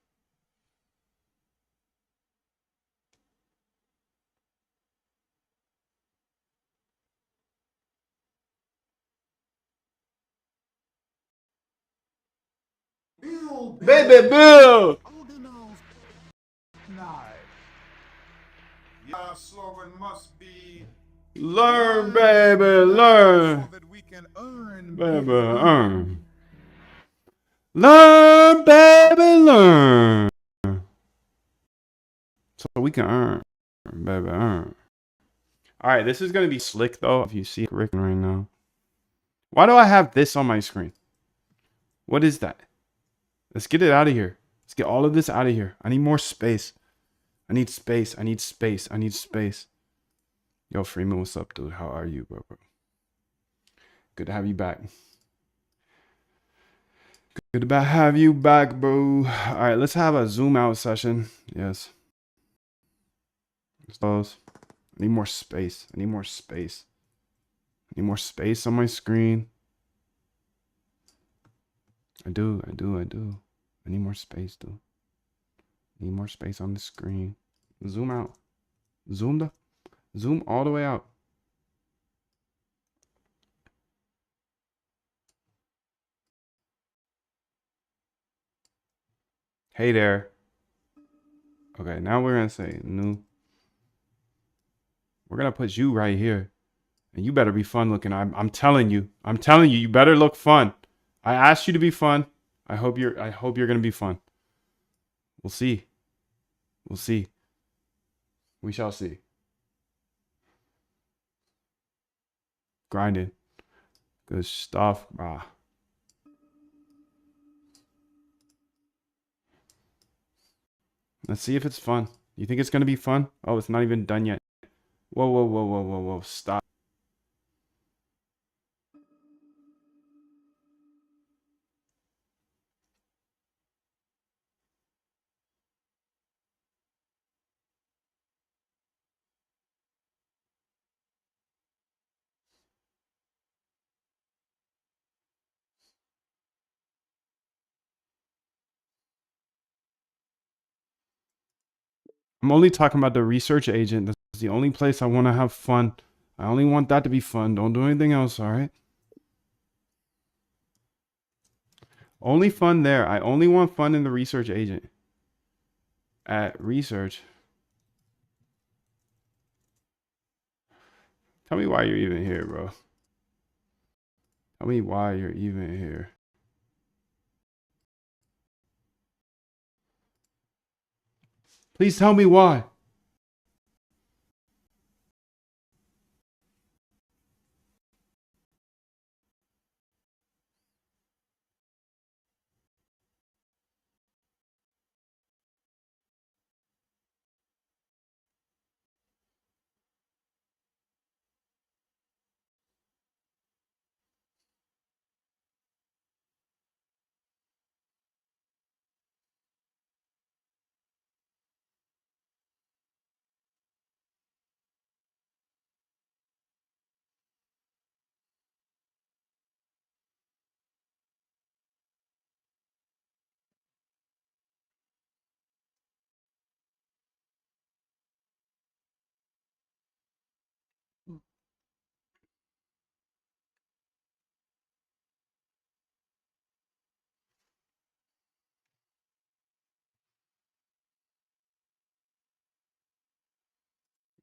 Baby Bill! Your slogan must be Learn, baby, learn. so that we can earn, Baby, earn. Learn, baby, learn. So we can earn, baby, earn. All right, this is going to be slick, though, if you see it right now. Why do I have this on my screen? What is that? Let's get it out of here. Let's get all of this out of here. I need more space. I need space. I need space. I need space. Yo, Freeman, what's up, dude? How are you, bro? Good to have you back. Good to have you back, bro. All right, let's have a zoom out session. Yes. Close. I need more space. I need more space. I need more space on my screen. I do. I need more space, dude. I need more space on the screen. Zoom out. Zoom all the way out. Hey there. Okay, now we're gonna say new. We're gonna put you right here. And you better be fun looking. I'm telling you. I'm telling you, you better look fun. I asked you to be fun. I hope you're gonna be fun. We'll see. We'll see. We shall see. Grinding. Good stuff. Let's see if it's fun. You think it's gonna be fun? Oh, it's not even done yet. Whoa, whoa, whoa, whoa, whoa, whoa. Stop. I'm only talking about the research agent. That's the only place I want to have fun. I only want that to be fun. Don't do anything else, all right? Only fun there. I only want fun in the research agent. At research. Tell me why you're even here, bro. Tell me why you're even here. Please tell me why.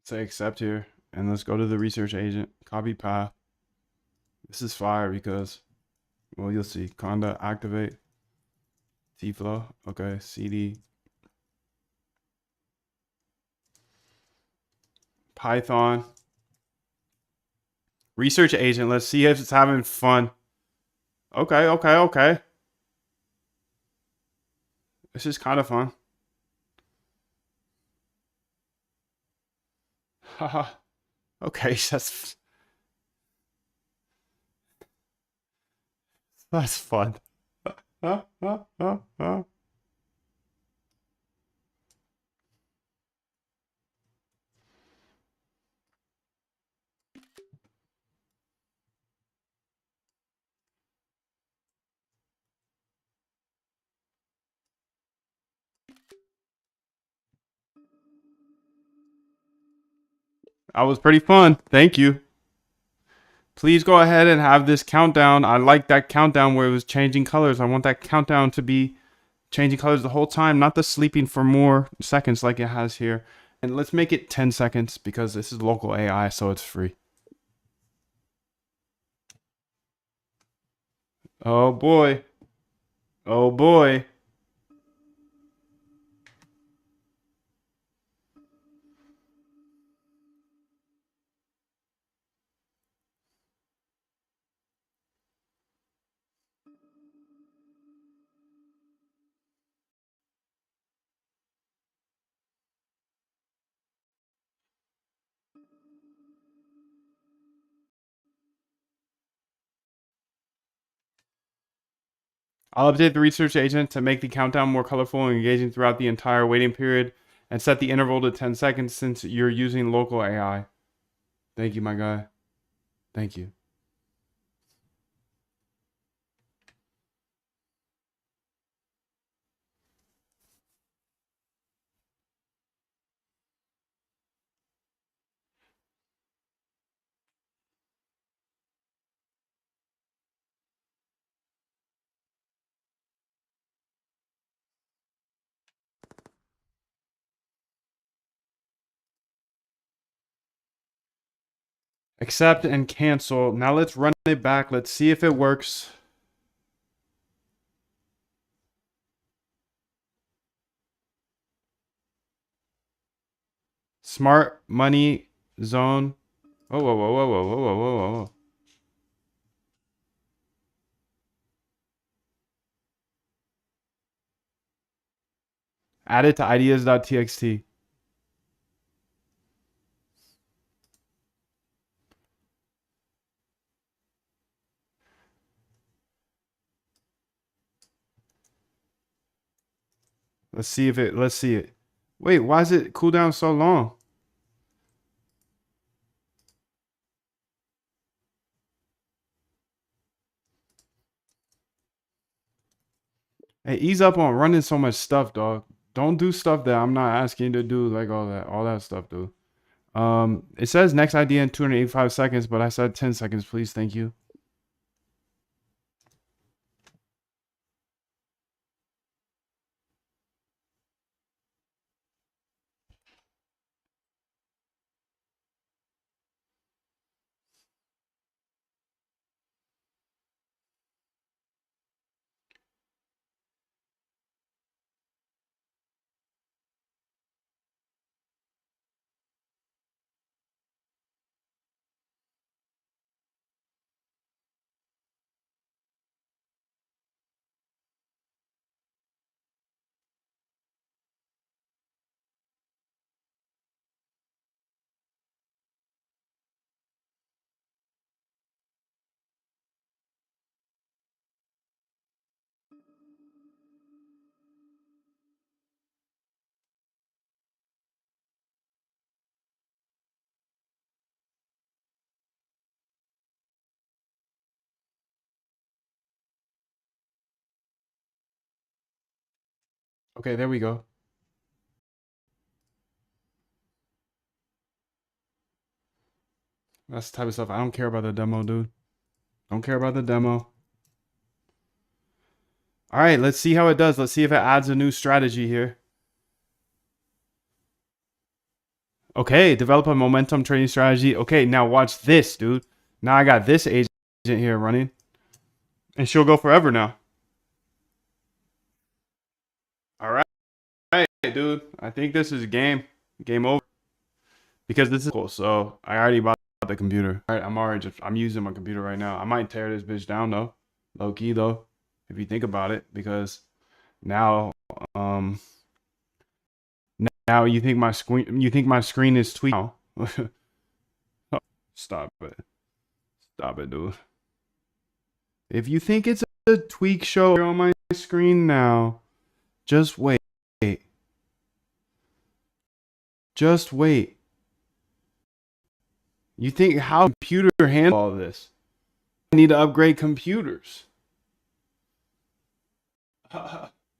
Say accept here. And let's go to the research agent. Copy path. This is fire because, well, you'll see. Conda activate. T-flow. Okay. CD. Python. Research agent. Let's see if it's having fun. Okay, okay, okay. This is kind of fun. Haha. Okay, that's fun. That was pretty fun. Thank you. Please go ahead and have this countdown. I like that countdown where it was changing colors. I want that countdown to be changing colors the whole time, not the sleeping for more seconds like it has here. And let's make it 10 seconds because this is local AI, so it's free. Oh boy. Oh boy. I'll update the research agent to make the countdown more colorful and engaging throughout the entire waiting period and set the interval to 10 seconds since you're using local AI. Thank you, my guy. Thank you. Accept and cancel. Now let's run it back. Let's see if it works. Smart money zone. Oh, whoa, whoa, whoa, whoa, whoa, whoa, whoa, whoa. Add it to ideas.txt. Let's see if it, let's see it. Wait, why is it cool down so long? Hey, ease up on running so much stuff, dog. Don't do stuff that I'm not asking you to do, like all that stuff, dude. It says next idea in 285 seconds, but I said 10 seconds, please. Thank you. Okay, there we go. That's the type of stuff. I don't care about the demo, dude. Don't care about the demo. All right, let's see how it does. Let's see if it adds a new strategy here. Okay, develop a momentum trading strategy. Okay, now watch this, dude. Now I got this agent here running. And she'll go forever now. All right. All right, dude. I think this is game. Game over. Because this is cool. So I already bought the computer. All right, I'm using my computer right now. I might tear this bitch down though. Low key though. If you think about it. Because now now you think my screen is tweaked now. Stop it. Stop it, dude. If you think it's a tweak show on my screen now, just wait. Just wait. You think how computer handle all this? I need to upgrade computers.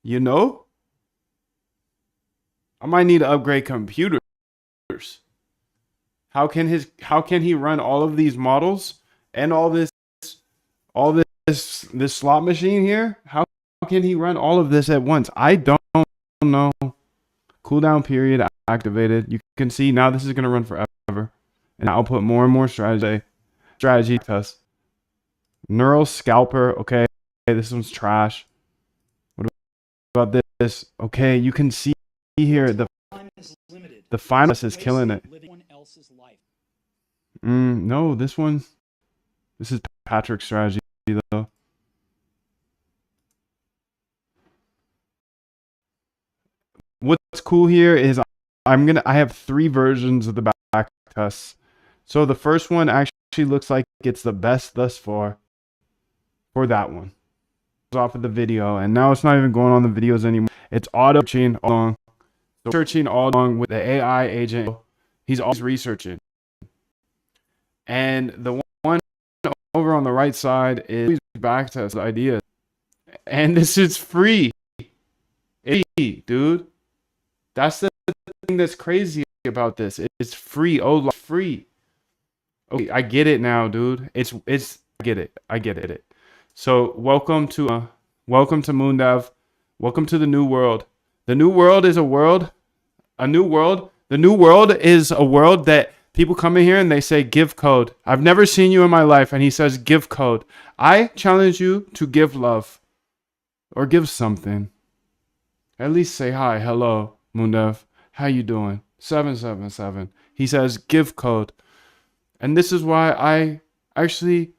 You know? I might need to upgrade computers. How can he run all of these models and all this slot machine here? How can he run all of this at once? I don't know. Cooldown period activated. You can see now this is going to run forever. And I'll put more and more strategy tests. Neural scalper. Okay, this one's trash. What about this? Okay, you can see here the finalist is killing it. No, this is Patrick's strategy though. What's cool here is I have 3 versions of the back tests. So the first one actually looks like it's the best thus far for that one. Off of the video, and now it's not even going on the videos anymore. It's auto searching all along. So searching all along with the AI agent. He's always researching. And the one over on the right side is back test ideas. And this is free. Dude. That's the thing that's crazy about this. It's free. Oh, free. Okay, I get it now, dude. I get it. So welcome to Moondev. Welcome to the new world. The new world is a new world that People come in here and they say, give code. I've never seen you in my life. And he says, give code. I challenge you to give love or give something. At least say hi. Hello, Mundev. How you doing? 777. He says, give code. And this is why I actually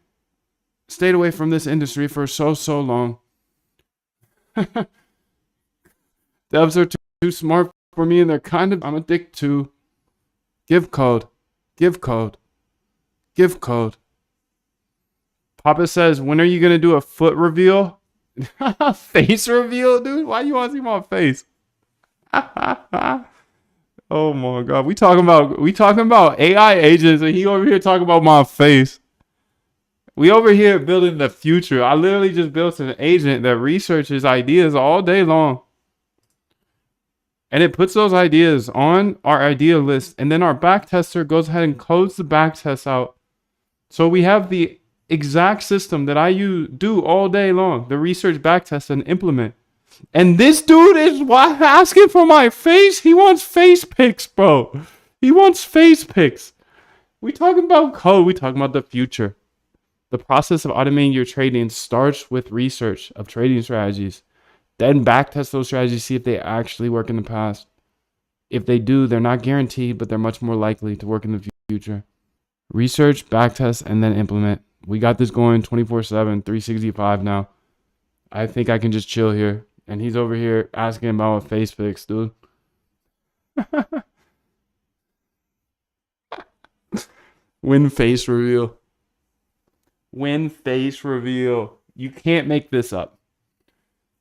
stayed away from this industry for so long. Devs are too smart for me, and I'm addicted to give code. Give code. Give code. Papa says, when are you going to do a foot reveal? Face reveal, dude? Why do you want to see my face? Oh my God. We talking about AI agents, and he over here talking about my face. We over here building the future. I literally just built an agent that researches ideas all day long. And it puts those ideas on our idea list. And then our backtester goes ahead and codes the backtest out. So we have the exact system that I do all day long. The research backtest and implement. And this dude is asking for my face. He wants face pics, bro. He wants face pics. We talking about code. We talking about the future. The process of automating your trading starts with research of trading strategies. Then backtest those strategies, see if they actually work in the past. If they do, they're not guaranteed, but they're much more likely to work in the future. Research, backtest, and then implement. We got this going 24/7, 365 now. I think I can just chill here. And he's over here asking about face pics, dude. Win face reveal. Win face reveal. You can't make this up.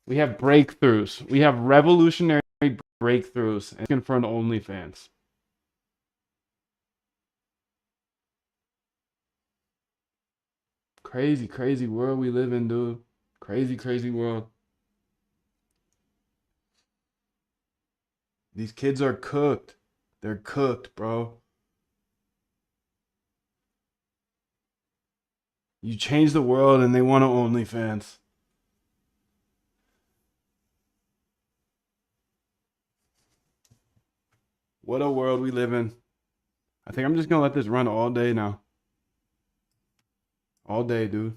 We have breakthroughs. We have revolutionary breakthroughs. And for an OnlyFans. Crazy, crazy world we live in, dude. Crazy, crazy world. These kids are cooked. They're cooked, bro. You change the world and they want to OnlyFans. What a world we live in. I think I'm just going to let this run all day now. All day, dude.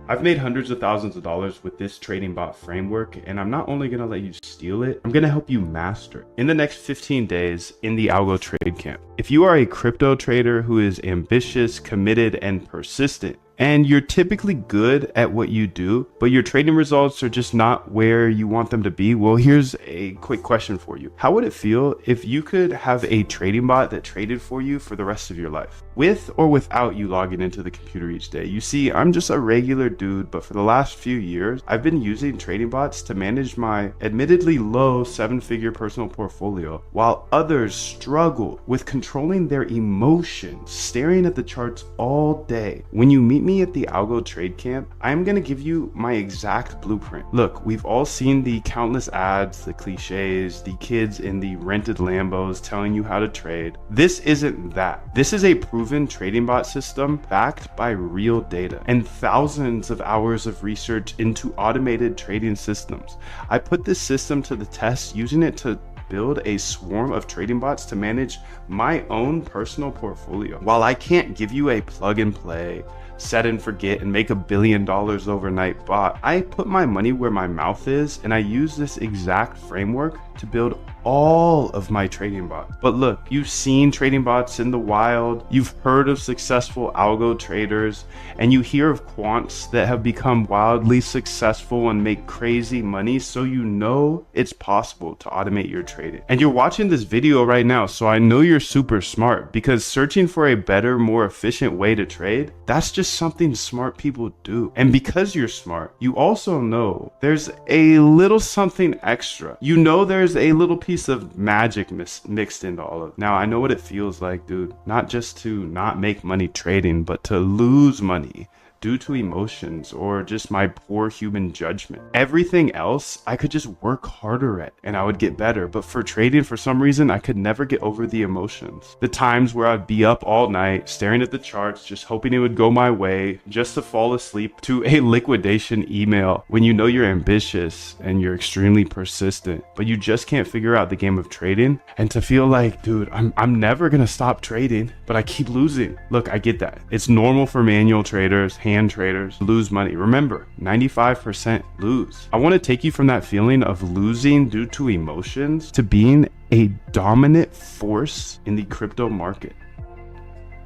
I've made hundreds of thousands of dollars with this trading bot framework, and I'm not only going to let you steal it, I'm going to help you master it in the next 15 days in the Algo Trade Camp. If you are a crypto trader who is ambitious, committed, and persistent, and you're typically good at what you do, but your trading results are just not where you want them to be, well, here's a quick question for you. How would it feel if you could have a trading bot that traded for you for the rest of your life? With or without you logging into the computer each day? You see, I'm just a regular dude, but for the last few years, I've been using trading bots to manage my admittedly low 7-figure personal portfolio, while others struggle with controlling their emotions, staring at the charts all day. When you meet me at the Algo Trade Camp, I'm going to give you my exact blueprint. Look, we've all seen the countless ads, the cliches, the kids in the rented Lambos telling you how to trade. This isn't that. This is a proven trading bot system backed by real data and thousands of hours of research into automated trading systems. I put this system to the test using it to build a swarm of trading bots to manage my own personal portfolio. While I can't give you a plug and play, set and forget and make $1 billion overnight bot, I put my money where my mouth is, and I use this exact framework to build all of my trading bots. But look, you've seen trading bots in the wild, you've heard of successful algo traders, and you hear of quants that have become wildly successful and make crazy money, so you know it's possible to automate your trading. And you're watching this video right now, so I know you're super smart, because searching for a better, more efficient way to trade, that's just something smart people do. And because you're smart, you also know there's a little something extra. You know there's a little piece of magic mixed into all of it. Now, I know what it feels like, dude. Not just to not make money trading, but to lose money due to emotions or just my poor human judgment. Everything else I could just work harder at and I would get better. But for trading, for some reason, I could never get over the emotions. The times where I'd be up all night staring at the charts, just hoping it would go my way, just to fall asleep to a liquidation email when you know you're ambitious and you're extremely persistent, but you just can't figure out the game of trading. And to feel like, dude, I'm never gonna stop trading, but I keep losing. Look, I get that. It's normal for manual traders, hand traders, to lose money. Remember, 95% lose. I want to take you from that feeling of losing due to emotions to being a dominant force in the crypto market.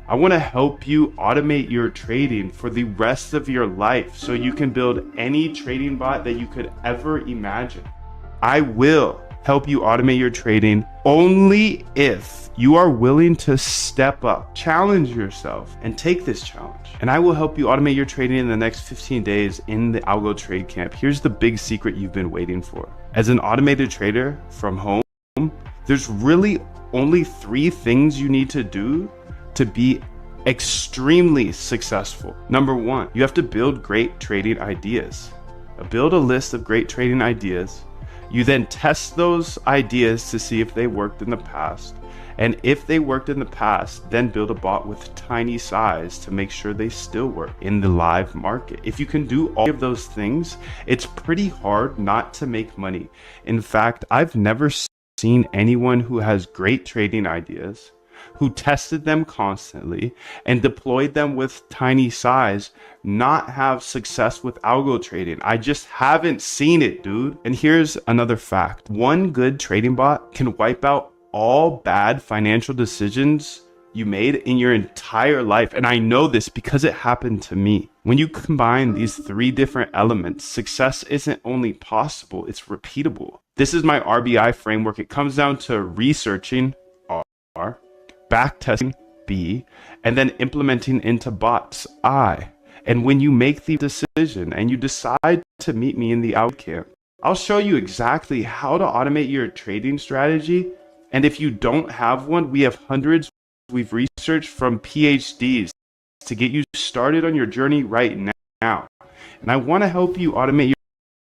I want to help you automate your trading for the rest of your life so you can build any trading bot that you could ever imagine. I will help you automate your trading only if you are willing to step up, challenge yourself, and take this challenge. And I will help you automate your trading in the next 15 days in the Algo Trade Camp. Here's the big secret you've been waiting for. As an automated trader from home, there's really only 3 things you need to do to be extremely successful. Number 1, you have to build great trading ideas. Build a list of great trading ideas. You then test those ideas to see if they worked in the past. And if they worked in the past, then build a bot with tiny size to make sure they still work in the live market. If you can do all of those things, it's pretty hard not to make money. In fact, I've never seen anyone who has great trading ideas, who tested them constantly and deployed them with tiny size, not have success with algo trading. I just haven't seen it, dude. And here's another fact. One good trading bot can wipe out all bad financial decisions you made in your entire life. And I know this because it happened to me. When you combine these 3 different elements, success isn't only possible, it's repeatable. This is my RBI framework. It comes down to researching, R, backtesting, B, and then implementing into bots, I. And when you make the decision and you decide to meet me in the Algo Camp, I'll show you exactly how to automate your trading strategy. And if you don't have one, we have hundreds we've researched from PhDs to get you started on your journey right now. And I want to help you automate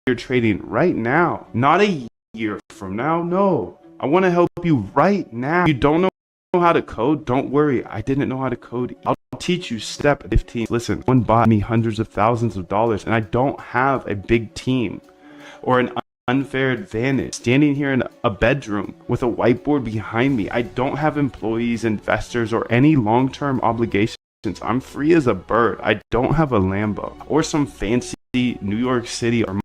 your trading right now, not a year from now. No, I want to help you right now. You don't know how to code? Don't worry. I didn't know how to code. I'll teach you step 15. Listen, one bought me hundreds of thousands of dollars, and I don't have a big team or an unfair advantage standing here in a bedroom with a whiteboard behind me. I don't have employees, investors, or any long-term obligations. I'm free as a bird. I don't have a Lambo or some fancy New York City or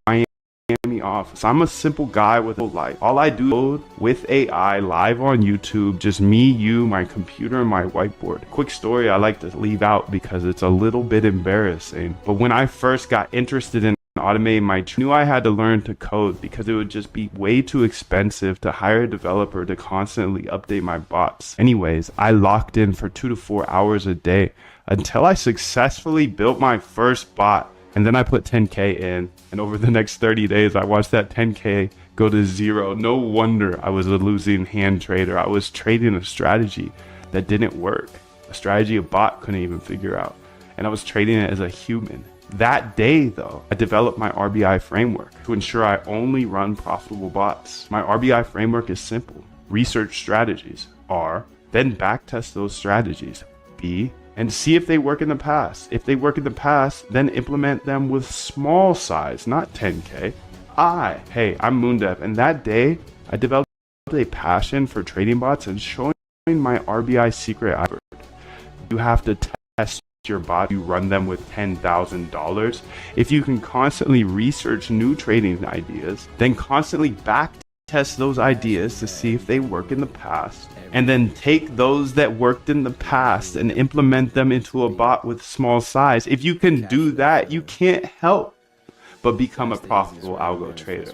Miami office. I'm a simple guy with a life. All I do is code with AI live on YouTube, just me, you, my computer, and my whiteboard. Quick story I like to leave out because it's a little bit embarrassing. But when I first got interested in automating I knew I had to learn to code because it would just be way too expensive to hire a developer to constantly update my bots. Anyways, I locked in for 2 to 4 hours a day until I successfully built my first bot. And then I put 10K in, and over the next 30 days, I watched that 10K go to 0. No wonder I was a losing hand trader. I was trading a strategy that didn't work, a strategy a bot couldn't even figure out. And I was trading it as a human. That day, though, I developed my RBI framework to ensure I only run profitable bots. My RBI framework is simple. Research strategies, R, then backtest those strategies, B, and see if they work in the past. If they work in the past, then implement them with small size, not 10K. Hey, I'm Moondev, and that day, I developed a passion for trading bots and showing my RBI secret. You have to test your bot, you run them with $10,000. If you can constantly research new trading ideas, then constantly backtest those ideas to see if they work in the past, and then take those that worked in the past and implement them into a bot with small size. If you can do that, you can't help but become a profitable algo trader.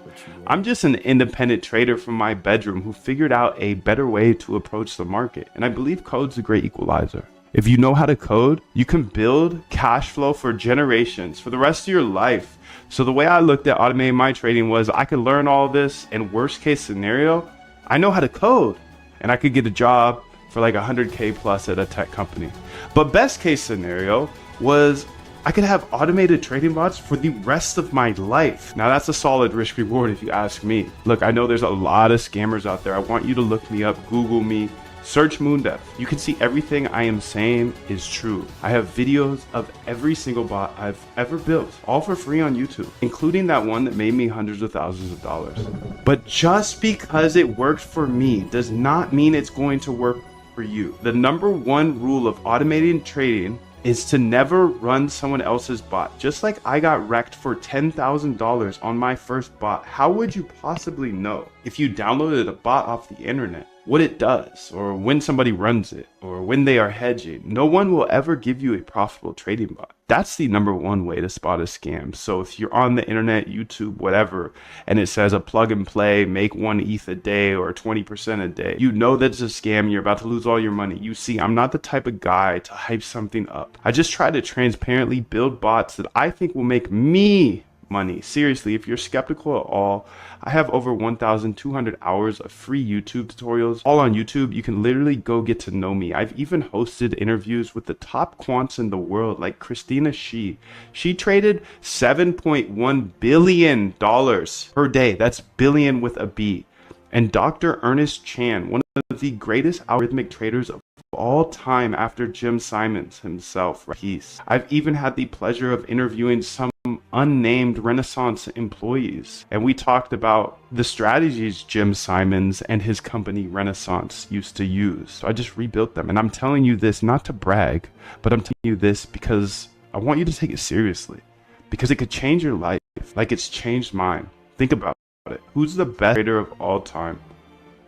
I'm just an independent trader from my bedroom who figured out a better way to approach the market, and I believe code's a great equalizer. If you know how to code, you can build cash flow for generations, for the rest of your life. So the way I looked at automating my trading was I could learn all this, and worst case scenario, I know how to code and I could get a job for like 100K plus at a tech company. But best case scenario was I could have automated trading bots for the rest of my life. Now that's a solid risk reward if you ask me. Look, I know there's a lot of scammers out there. I want you to look me up, Google me, search Moondev. You can see everything I am saying is true. I have videos of every single bot I've ever built, all for free on YouTube, including that one that made me hundreds of thousands of dollars. But just because it worked for me does not mean it's going to work for you. The number one rule of automating trading is to never run someone else's bot. Just like I got wrecked for $10,000 on my first bot, how would you possibly know if you downloaded a bot off the internet what it does, or when somebody runs it, or when they are hedging? No one will ever give you a profitable trading bot. That's the number one way to spot a scam. So if you're on the internet, YouTube, whatever, and it says a plug and play, make 1 ETH a day or 20% a day, you know that's a scam. You're about to lose all your money. You see, I'm not the type of guy to hype something up. I just try to transparently build bots that I think will make me money. Seriously, if you're skeptical at all, I have over 1,200 hours of free YouTube tutorials, all on YouTube. You can literally go get to know me. I've even hosted interviews with the top quants in the world, like Christina Shi. She traded $7.1 billion per day. That's billion with a B. And Dr. Ernest Chan, one of the greatest algorithmic traders of all time after Jim Simons himself. I've even had the pleasure of interviewing some unnamed Renaissance employees, and we talked about the strategies Jim Simons and his company Renaissance used to use. So I just rebuilt them, and I'm telling you this not to brag, but I'm telling you this because I want you to take it seriously, because it could change your life like it's changed mine. Think about it. Who's the best trader of all time?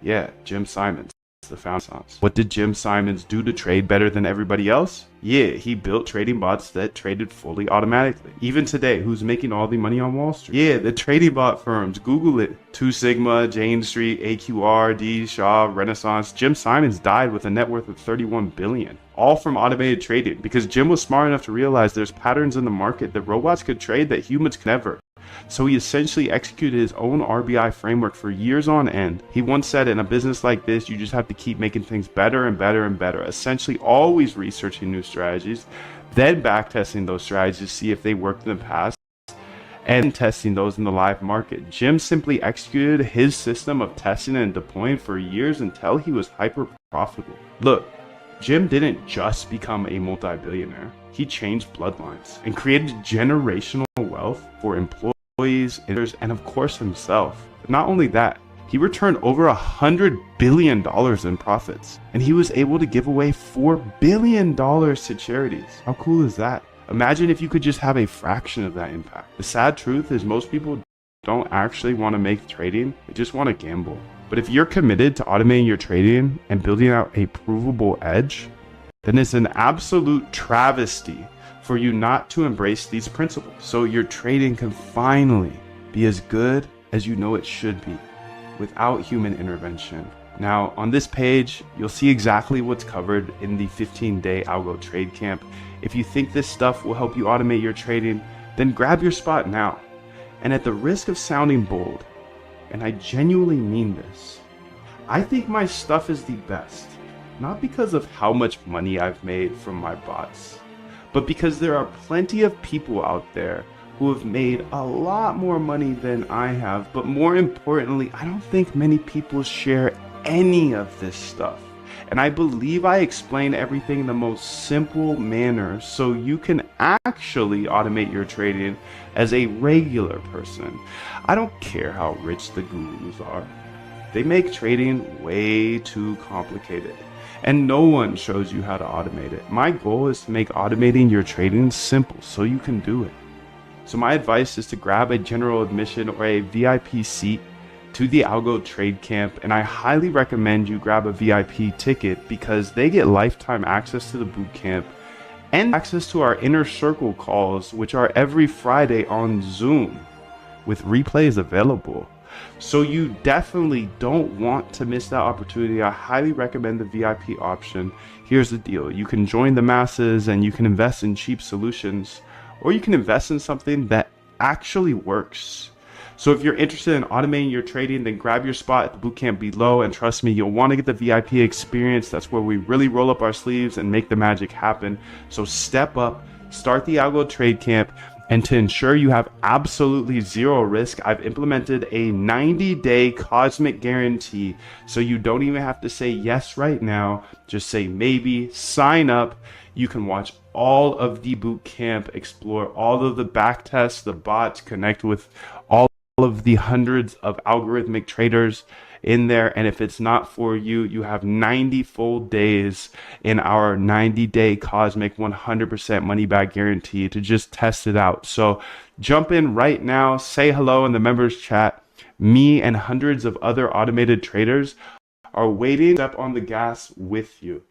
Yeah, Jim Simons, the founder. What did Jim Simons do to trade better than everybody else? Yeah, he built trading bots that traded fully automatically. Even today, who's making all the money on Wall Street? Yeah, the trading bot firms. Google it. 2 Sigma, Jane Street, AQR, D, Shaw, Renaissance. Jim Simons died with a net worth of $31 billion. All from automated trading, because Jim was smart enough to realize there's patterns in the market that robots could trade that humans could never. So he essentially executed his own RBI framework for years on end. He once said, in a business like this, you just have to keep making things better and better and better. Essentially always researching new strategies, then backtesting those strategies to see if they worked in the past, and testing those in the live market. Jim simply executed his system of testing and deploying for years until he was hyper profitable. Look, Jim didn't just become a multi-billionaire. He changed bloodlines and created generational wealth for employees, investors, and of course himself. But not only that, he returned over $100 billion in profits, and he was able to give away $4 billion to charities. How cool is that? Imagine if you could just have a fraction of that impact. The sad truth is most people don't actually want to make trading, they just want to gamble. But if you're committed to automating your trading and building out a provable edge, then it's an absolute travesty for you not to embrace these principles, so your trading can finally be as good as you know it should be, without human intervention. Now, on this page, you'll see exactly what's covered in the 15-day Algo Trade Camp. If you think this stuff will help you automate your trading, then grab your spot now. And at the risk of sounding bold, and I genuinely mean this, I think my stuff is the best, not because of how much money I've made from my bots, but because there are plenty of people out there who have made a lot more money than I have. But more importantly, I don't think many people share any of this stuff. And I believe I explain everything in the most simple manner so you can actually automate your trading as a regular person. I don't care how rich the gurus are. They make trading way too complicated, and no one shows you how to automate it. My goal is to make automating your trading simple so you can do it. So my advice is to grab a general admission or a VIP seat to the Algo Trade Camp, and I highly recommend you grab a VIP ticket because they get lifetime access to the boot camp and access to our inner circle calls, which are every Friday on Zoom with replays available. So you definitely don't want to miss that opportunity. I highly recommend the VIP option. Here's the deal. You can join the masses and you can invest in cheap solutions, or you can invest in something that actually works. So if you're interested in automating your trading, then grab your spot at the bootcamp below, and trust me, you'll want to get the VIP experience. That's where we really roll up our sleeves and make the magic happen. So step up, start the Algo Trade Camp. And to ensure you have absolutely zero risk, I've implemented a 90-day cosmic guarantee. So you don't even have to say yes right now. Just say maybe, sign up. You can watch all of the boot camp, explore all of the back tests, the bots, connect with all of the hundreds of algorithmic traders in there. And if it's not for you, you have 90 full days in our 90-day cosmic 100% money back guarantee to just test it out. So jump in right now, say hello in the members chat. Me and hundreds of other automated traders are waiting to step on the gas with you.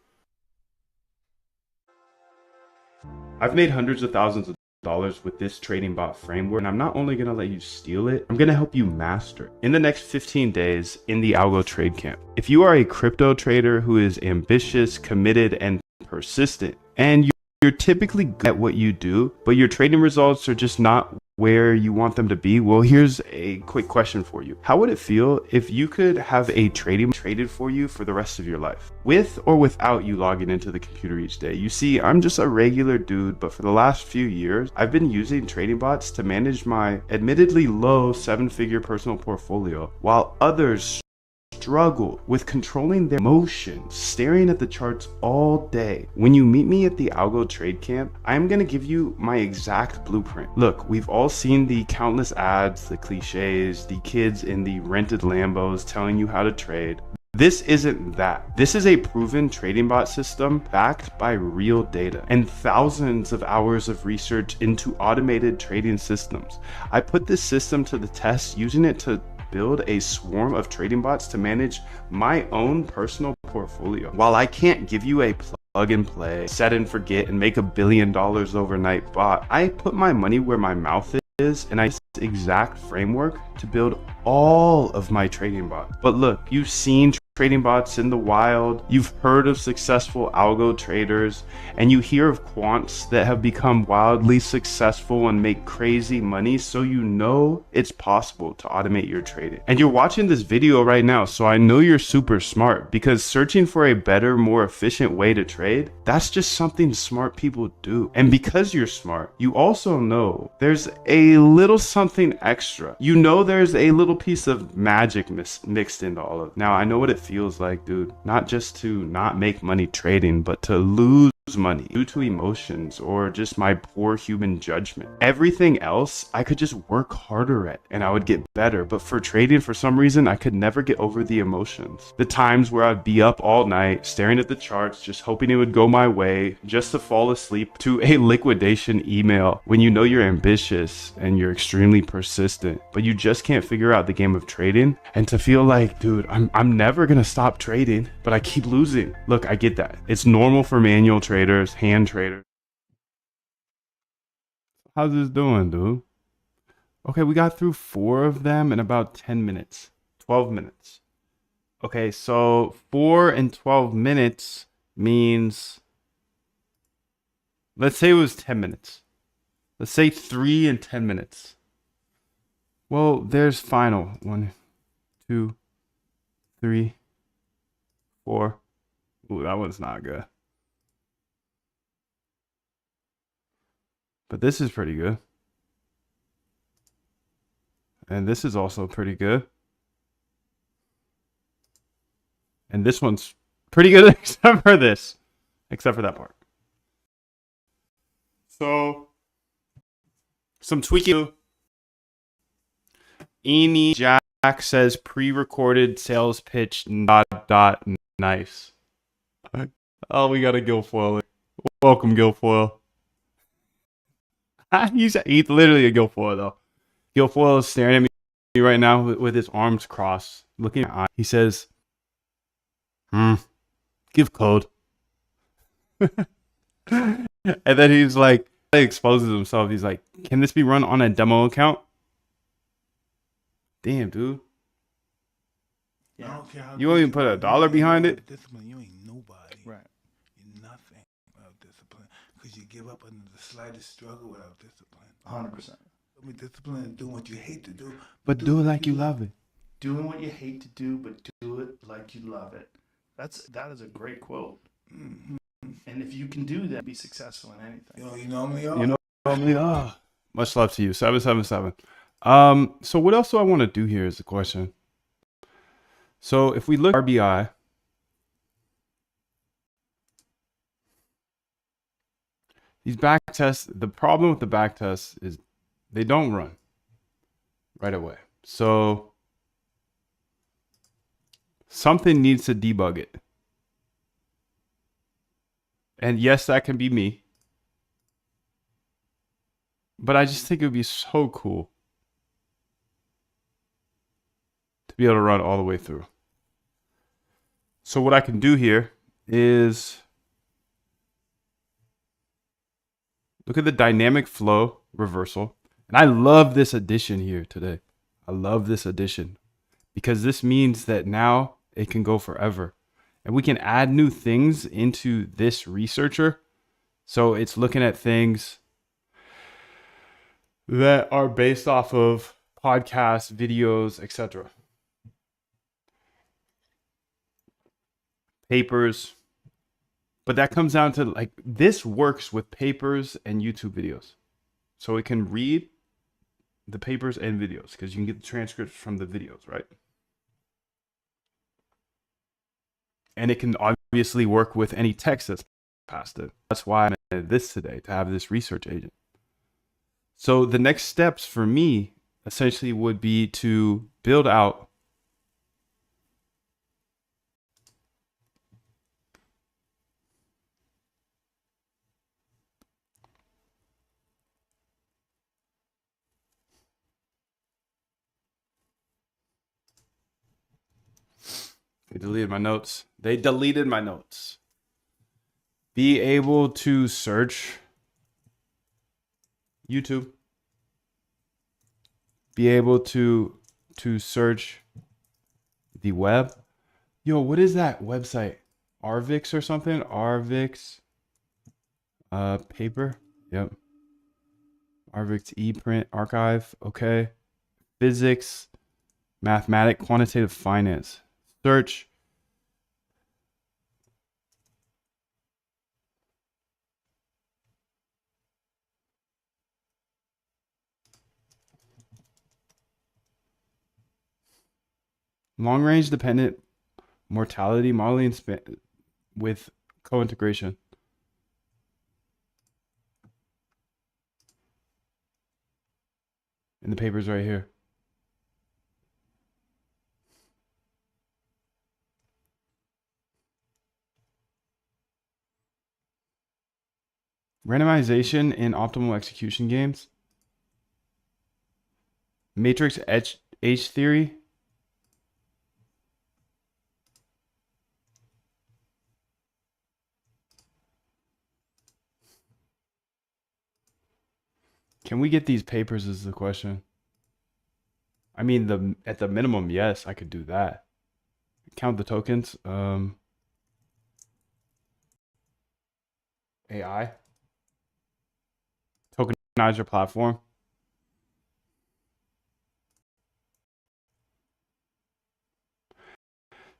I've made hundreds of thousands of dollars with this trading bot framework, and I'm not only going to let you steal it, I'm going to help you master it in the next 15 days in the Algo Trade Camp. If you are a crypto trader who is ambitious, committed, and persistent, and you're typically good at what you do, but your trading results are just not where you want them to be, well, here's a quick question for you. How would it feel if you could have a trading traded for you for the rest of your life, with or without you logging into the computer each day? You see, I'm just a regular dude, but for the last few years, I've been using trading bots to manage my admittedly low 7-figure personal portfolio, while others struggle with controlling their emotions, staring at the charts all day. When you meet me at the Algo Trade Camp, I'm going to give you my exact blueprint. Look, we've all seen the countless ads, the cliches, the kids in the rented Lambos telling you how to trade. This isn't that. This is a proven trading bot system backed by real data and thousands of hours of research into automated trading systems. I put this system to the test using it to build a swarm of trading bots to manage my own personal portfolio. While I can't give you a plug and play, set and forget, and make $1 billion overnight bot, I put my money where my mouth is, and I use this exact framework to build all of my trading bots. But look, you've seen trading bots in the wild, you've heard of successful algo traders, and you hear of quants that have become wildly successful and make crazy money, so you know it's possible to automate your trading. And you're watching this video right now, so I know you're super smart, because searching for a better, more efficient way to trade, that's just something smart people do. And because you're smart, you also know there's a little something extra. You know there's a little piece of magic mixed into all of it. Now, I know what it feels like, dude, not just to not make money trading, but to lose money due to emotions or just my poor human judgment. Everything else I could just work harder at and I would get better, but for trading, for some reason, I could never get over the emotions. The times where I'd be up all night staring at the charts, just hoping it would go my way, just to fall asleep to a liquidation email. When you know you're ambitious and you're extremely persistent, but you just can't figure out the game of trading, and to feel like, dude, I'm never gonna stop trading, but I keep losing. Look, I get that. It's normal for manual traders, hand traders. How's this doing, dude? Okay, we got through 4 of them in about 10 minutes, 12 minutes. Okay, so 4 and 12 minutes means, let's say it was 10 minutes. Let's say 3 and 10 minutes. Well, there's final 1, 2, 3, 4. Ooh, that one's not good. But this is pretty good. And this is also pretty good. And this one's pretty good except for this. Except for that part. So, some tweaking. Eni Jack says pre-recorded sales pitch ... nice. Oh, we got a Guilfoyle. Welcome, Guilfoyle. He's literally a Guilfoyle, though. Guilfoyle is staring at me right now with his arms crossed, looking at me. He says, give code. And then he's like, he exposes himself. He's like, can this be run on a demo account? Damn, dude. I don't care how You won't even put $1 behind it? Discipline, you ain't nobody. Right. You're nothing without discipline. Because you give up under the slightest struggle without discipline. 100%. I mean, discipline is doing what you hate to do. But do it like you love it. Doing what you hate to do, but do it like you love it. That is a great quote. Mm-hmm. And if you can do that, be successful in anything. You know me, You know me. Much love to you. 777. So what else do I want to do here is the question. So if we look at RBI, these back tests, the problem with the back tests is they don't run right away. So something needs to debug it. And yes, that can be me. But I just think it would be so cool to be able to run all the way through. So what I can do here is look at the dynamic flow reversal. And I love this addition here today. I love this addition because this means that now it can go forever. And we can add new things into this researcher. So it's looking at things that are based off of podcasts, videos, etc. Papers. But that comes down to like this works with papers and YouTube videos. So it can read the papers and videos because you can get the transcripts from the videos, right? And it can obviously work with any text that's passed it. That's why I made this today, to have this research agent. So the next steps for me essentially would be to build out They deleted my notes. Be able to search YouTube. Be able to search the web. Yo, what is that website? Arvix or something? Arvix paper. Yep. Arvix ePrint archive. Okay. Physics, mathematics, quantitative finance. Search. Long range dependent mortality modeling with co-integration. And the paper's right here. Randomization in optimal execution games. Matrix H theory. Can we get these papers is the question. I mean, at the minimum, yes, I could do that. Count the tokens. AI. Tokenize your platform.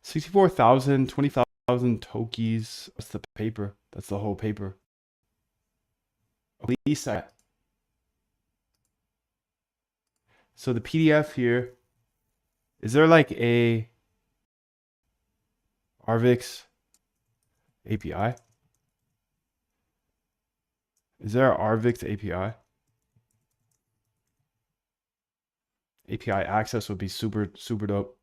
$64,000, 20,000 tokens. That's the paper. That's the whole paper. At least that. So the PDF here, is there like a Arvix API? Is there an Arvix API? API access would be super, super dope.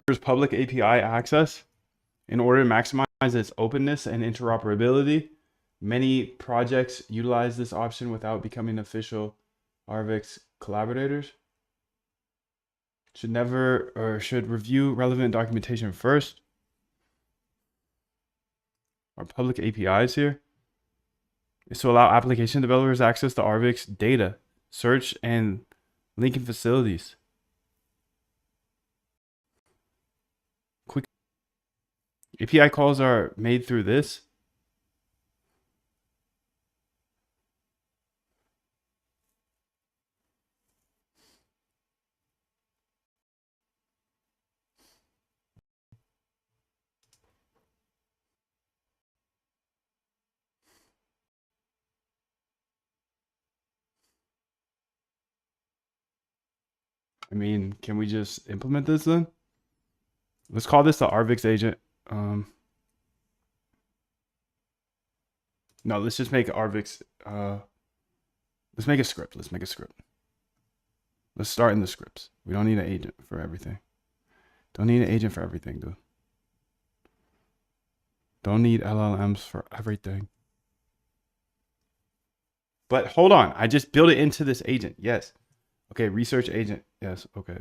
There's public API access in order to maximize its openness and interoperability. Many projects utilize this option without becoming official Arvix collaborators. Should review relevant documentation first. Our public APIs here is to allow application developers access to Arvix data, search, and linking facilities. Quick API calls are made through this. I mean, can we just implement this then? Let's call this the Arvix agent. No, let's just make Arvix. Let's make a script. Let's make a script. Let's start in the scripts. We don't need an agent for everything. Don't need an agent for everything, dude. Don't need LLMs for everything. But hold on, I just built it into this agent. Yes. Okay, research agent. Yes. Okay.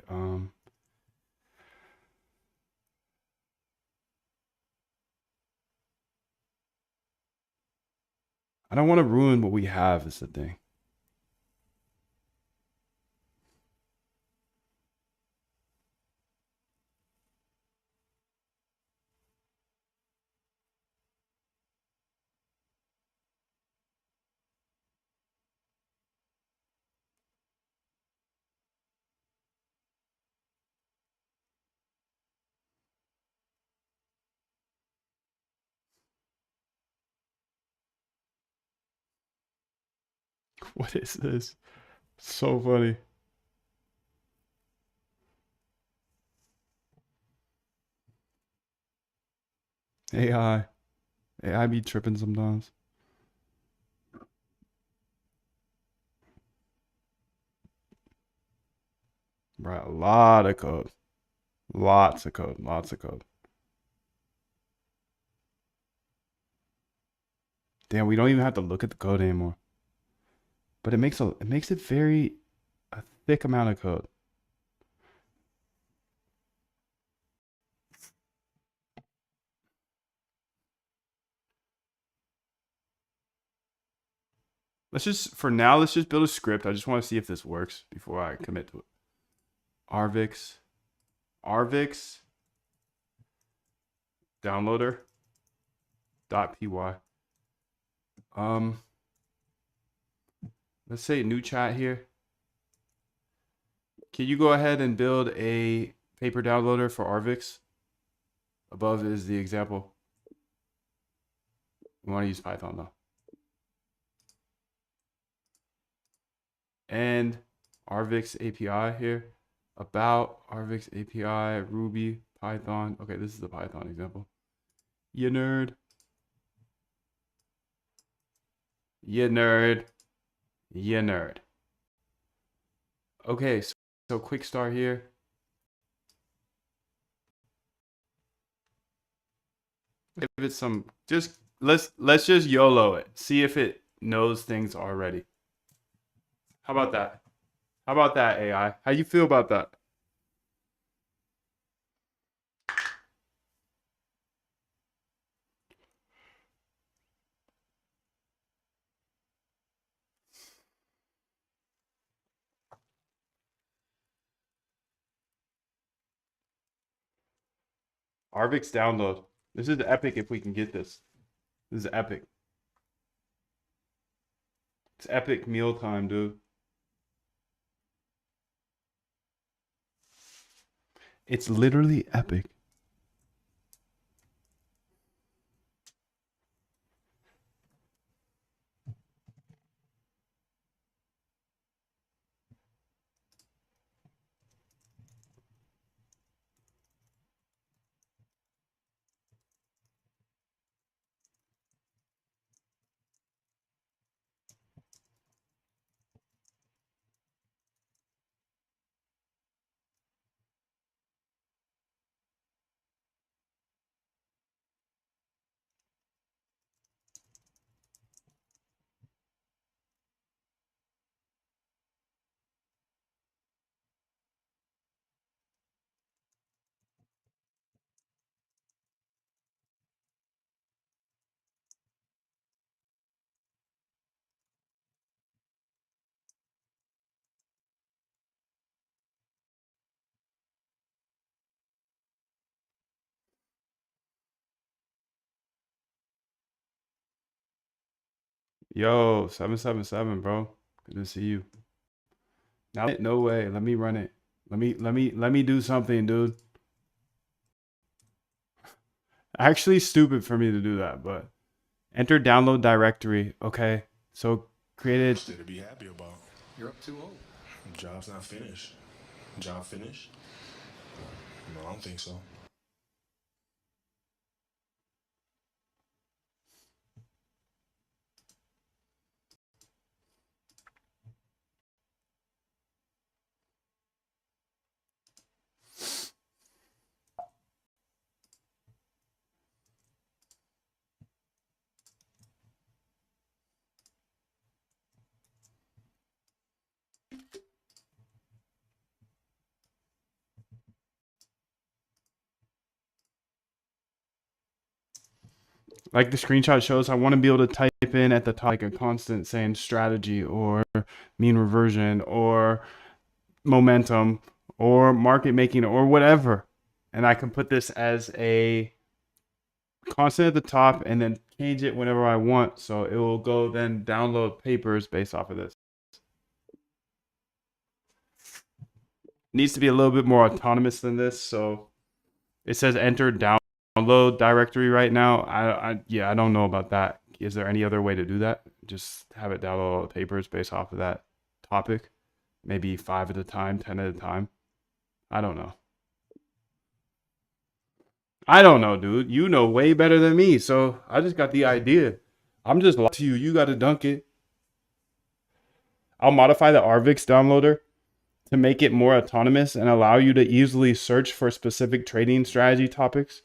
I don't want to ruin what we have is the thing. What is this? So funny. AI. AI be tripping sometimes. Right, a lot of code. Lots of code. Lots of code. Damn, we don't even have to look at the code anymore. But it makes it very a thick amount of code. Let's just build a script. I just want to see if this works before I commit to it. Arvix downloader .py. Let's say new chat here. Can you go ahead and build a paper downloader for Arvix? Above is the example. We want to use Python though. And Arvix API here. About Arvix API, Ruby, Python. Okay, this is the Python example. You nerd. You nerd. You nerd. Okay, so quick start here. Give it some, let's just YOLO it. See if it knows things already. How about that? How about that, AI? How you feel about that? Arvix download. This is epic if we can get this. This is epic. It's epic mealtime, dude. It's literally epic. Yo, 777, bro. Good to see you. Now, no way. Let me run it. Let me do something, dude. Actually, stupid for me to do that, but enter download directory. Okay, so created. Shit to be happy about. You're up too old. The job's not finished. John finished? No, I don't think so. Like the screenshot shows, I want to be able to type in at the top like a constant saying strategy or mean reversion or momentum or market making or whatever. And I can put this as a constant at the top and then change it whenever I want. So it will go then download papers based off of this. Needs to be a little bit more autonomous than this. So it says enter download directory right now. I don't know about that. Is there any other way to do that? Just have it download all the papers based off of that topic. Maybe 5 at a time, 10 at a time. I don't know. I don't know, dude. You know way better than me. So I just got the idea. I'm just lying to you. You got to dunk it. I'll modify the RVix downloader to make it more autonomous and allow you to easily search for specific trading strategy topics.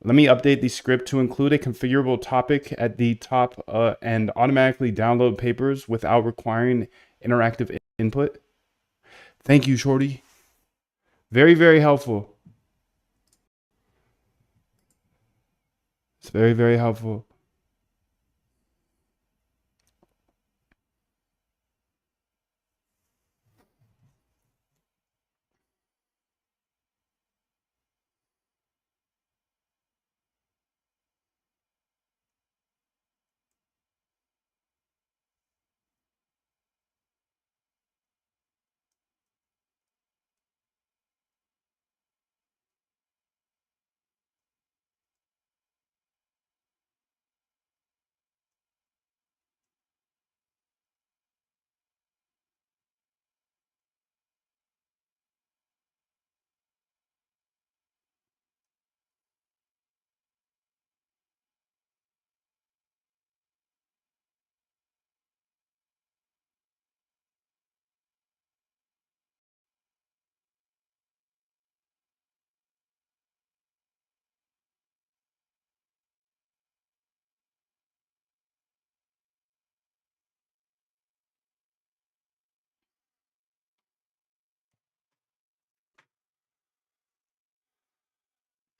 Let me update the script to include a configurable topic at the top and automatically download papers without requiring interactive input. Thank you, Shorty. Very, very helpful. It's very, very helpful.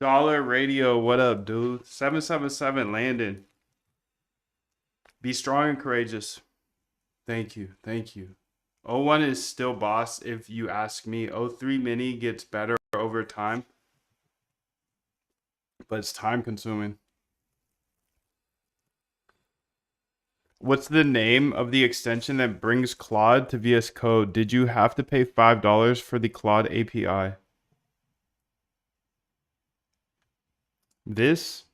Dollar Radio, what up, dude? 777 Landon. Be strong and courageous. Thank you. Thank you. O1 is still boss if you ask me. O3 mini gets better over time, but it's time consuming. What's the name of the extension that brings Claude to VS Code? Did you have to pay $5 for the Claude API? This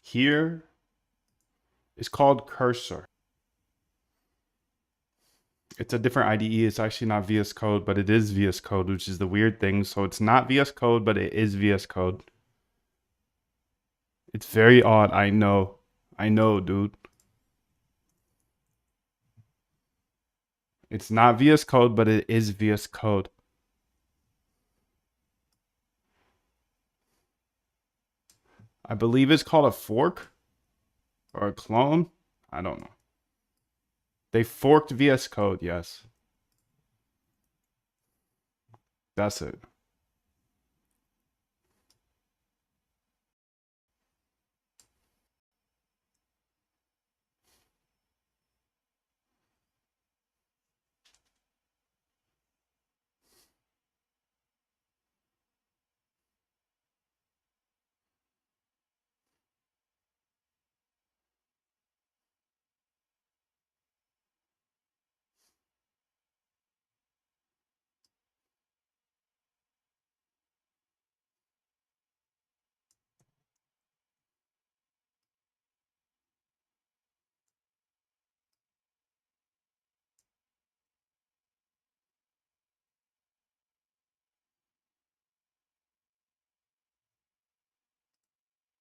here is called Cursor. It's a different IDE. It's actually not VS Code, but it is VS Code, which is the weird thing. So it's not VS Code, but it is VS Code. It's very odd. I know. I know, dude. It's not VS Code, but it is VS Code. I believe it's called a fork or a clone. I don't know. They forked VS Code, yes. That's it.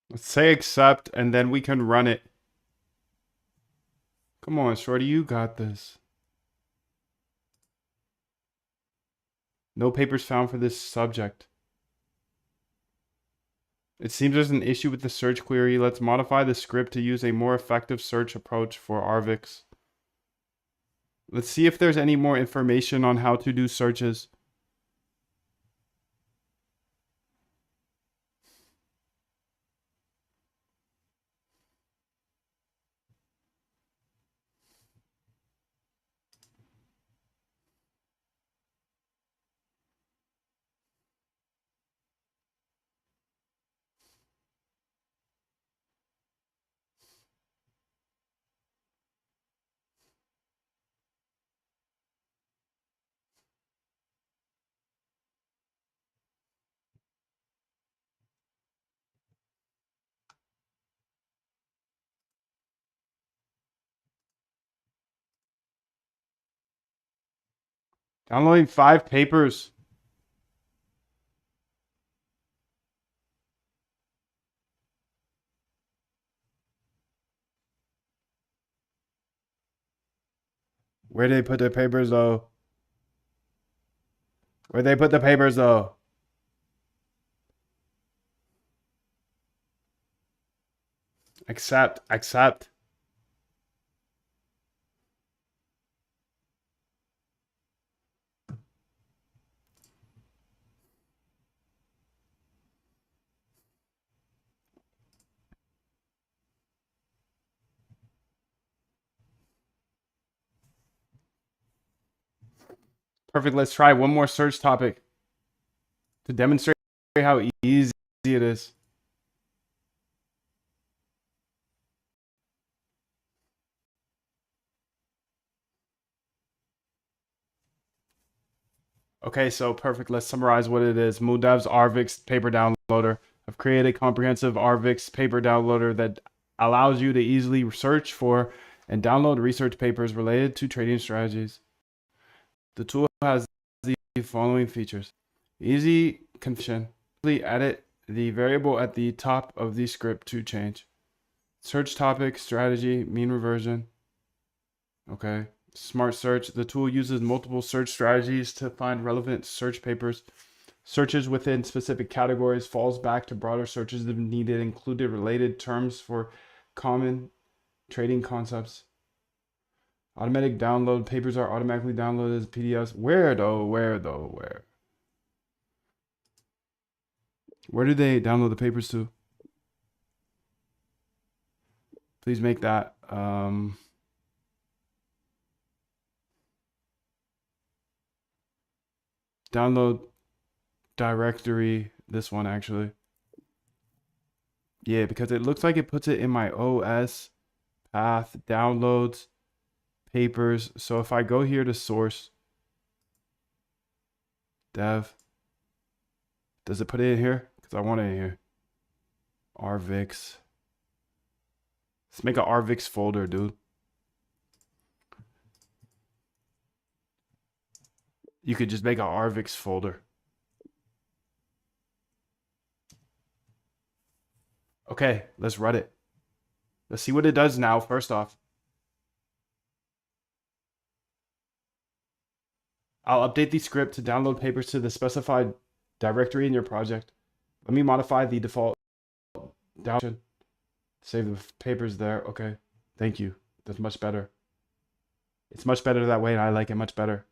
Let's say accept, and then we can run it. Come on, Shorty, you got this. No papers found for this subject. It seems there's an issue with the search query. Let's modify the script to use a more effective search approach for Arvix. Let's see if there's any more information on how to do searches. Downloading 5 papers. Where did they put the papers though? Where they put the papers though? Accept, accept. Perfect. Let's try one more search topic to demonstrate how easy it is. Okay, so perfect. Let's summarize what it is. MooDev's Arvix paper downloader. I've created a comprehensive Arvix paper downloader that allows you to easily search for and download research papers related to trading strategies. The tool has the following features. Easy configuration. Simply edit the variable at the top of the script to change. Search topic, strategy, mean reversion. Okay. Smart search. The tool uses multiple search strategies to find relevant search papers. Searches within specific categories, falls back to broader searches if needed, included related terms for common trading concepts. Automatic download. Papers are automatically downloaded as PDFs. Where though? Where though? Where? Where do they download the papers to? Please make that. Download directory. This one actually. Yeah, because it looks like it puts it in my OS path, downloads, papers. So if I go here to source, dev, does it put it in here? Because I want it in here. Arvix. Let's make an Arvix folder, dude. You could just make an Arvix folder. Okay, let's run it. Let's see what it does now, first off. I'll update the script to download papers to the specified directory in your project. Let me modify the default download. Save the papers there. Okay, thank you. That's much better. It's much better that way, and I like it much better.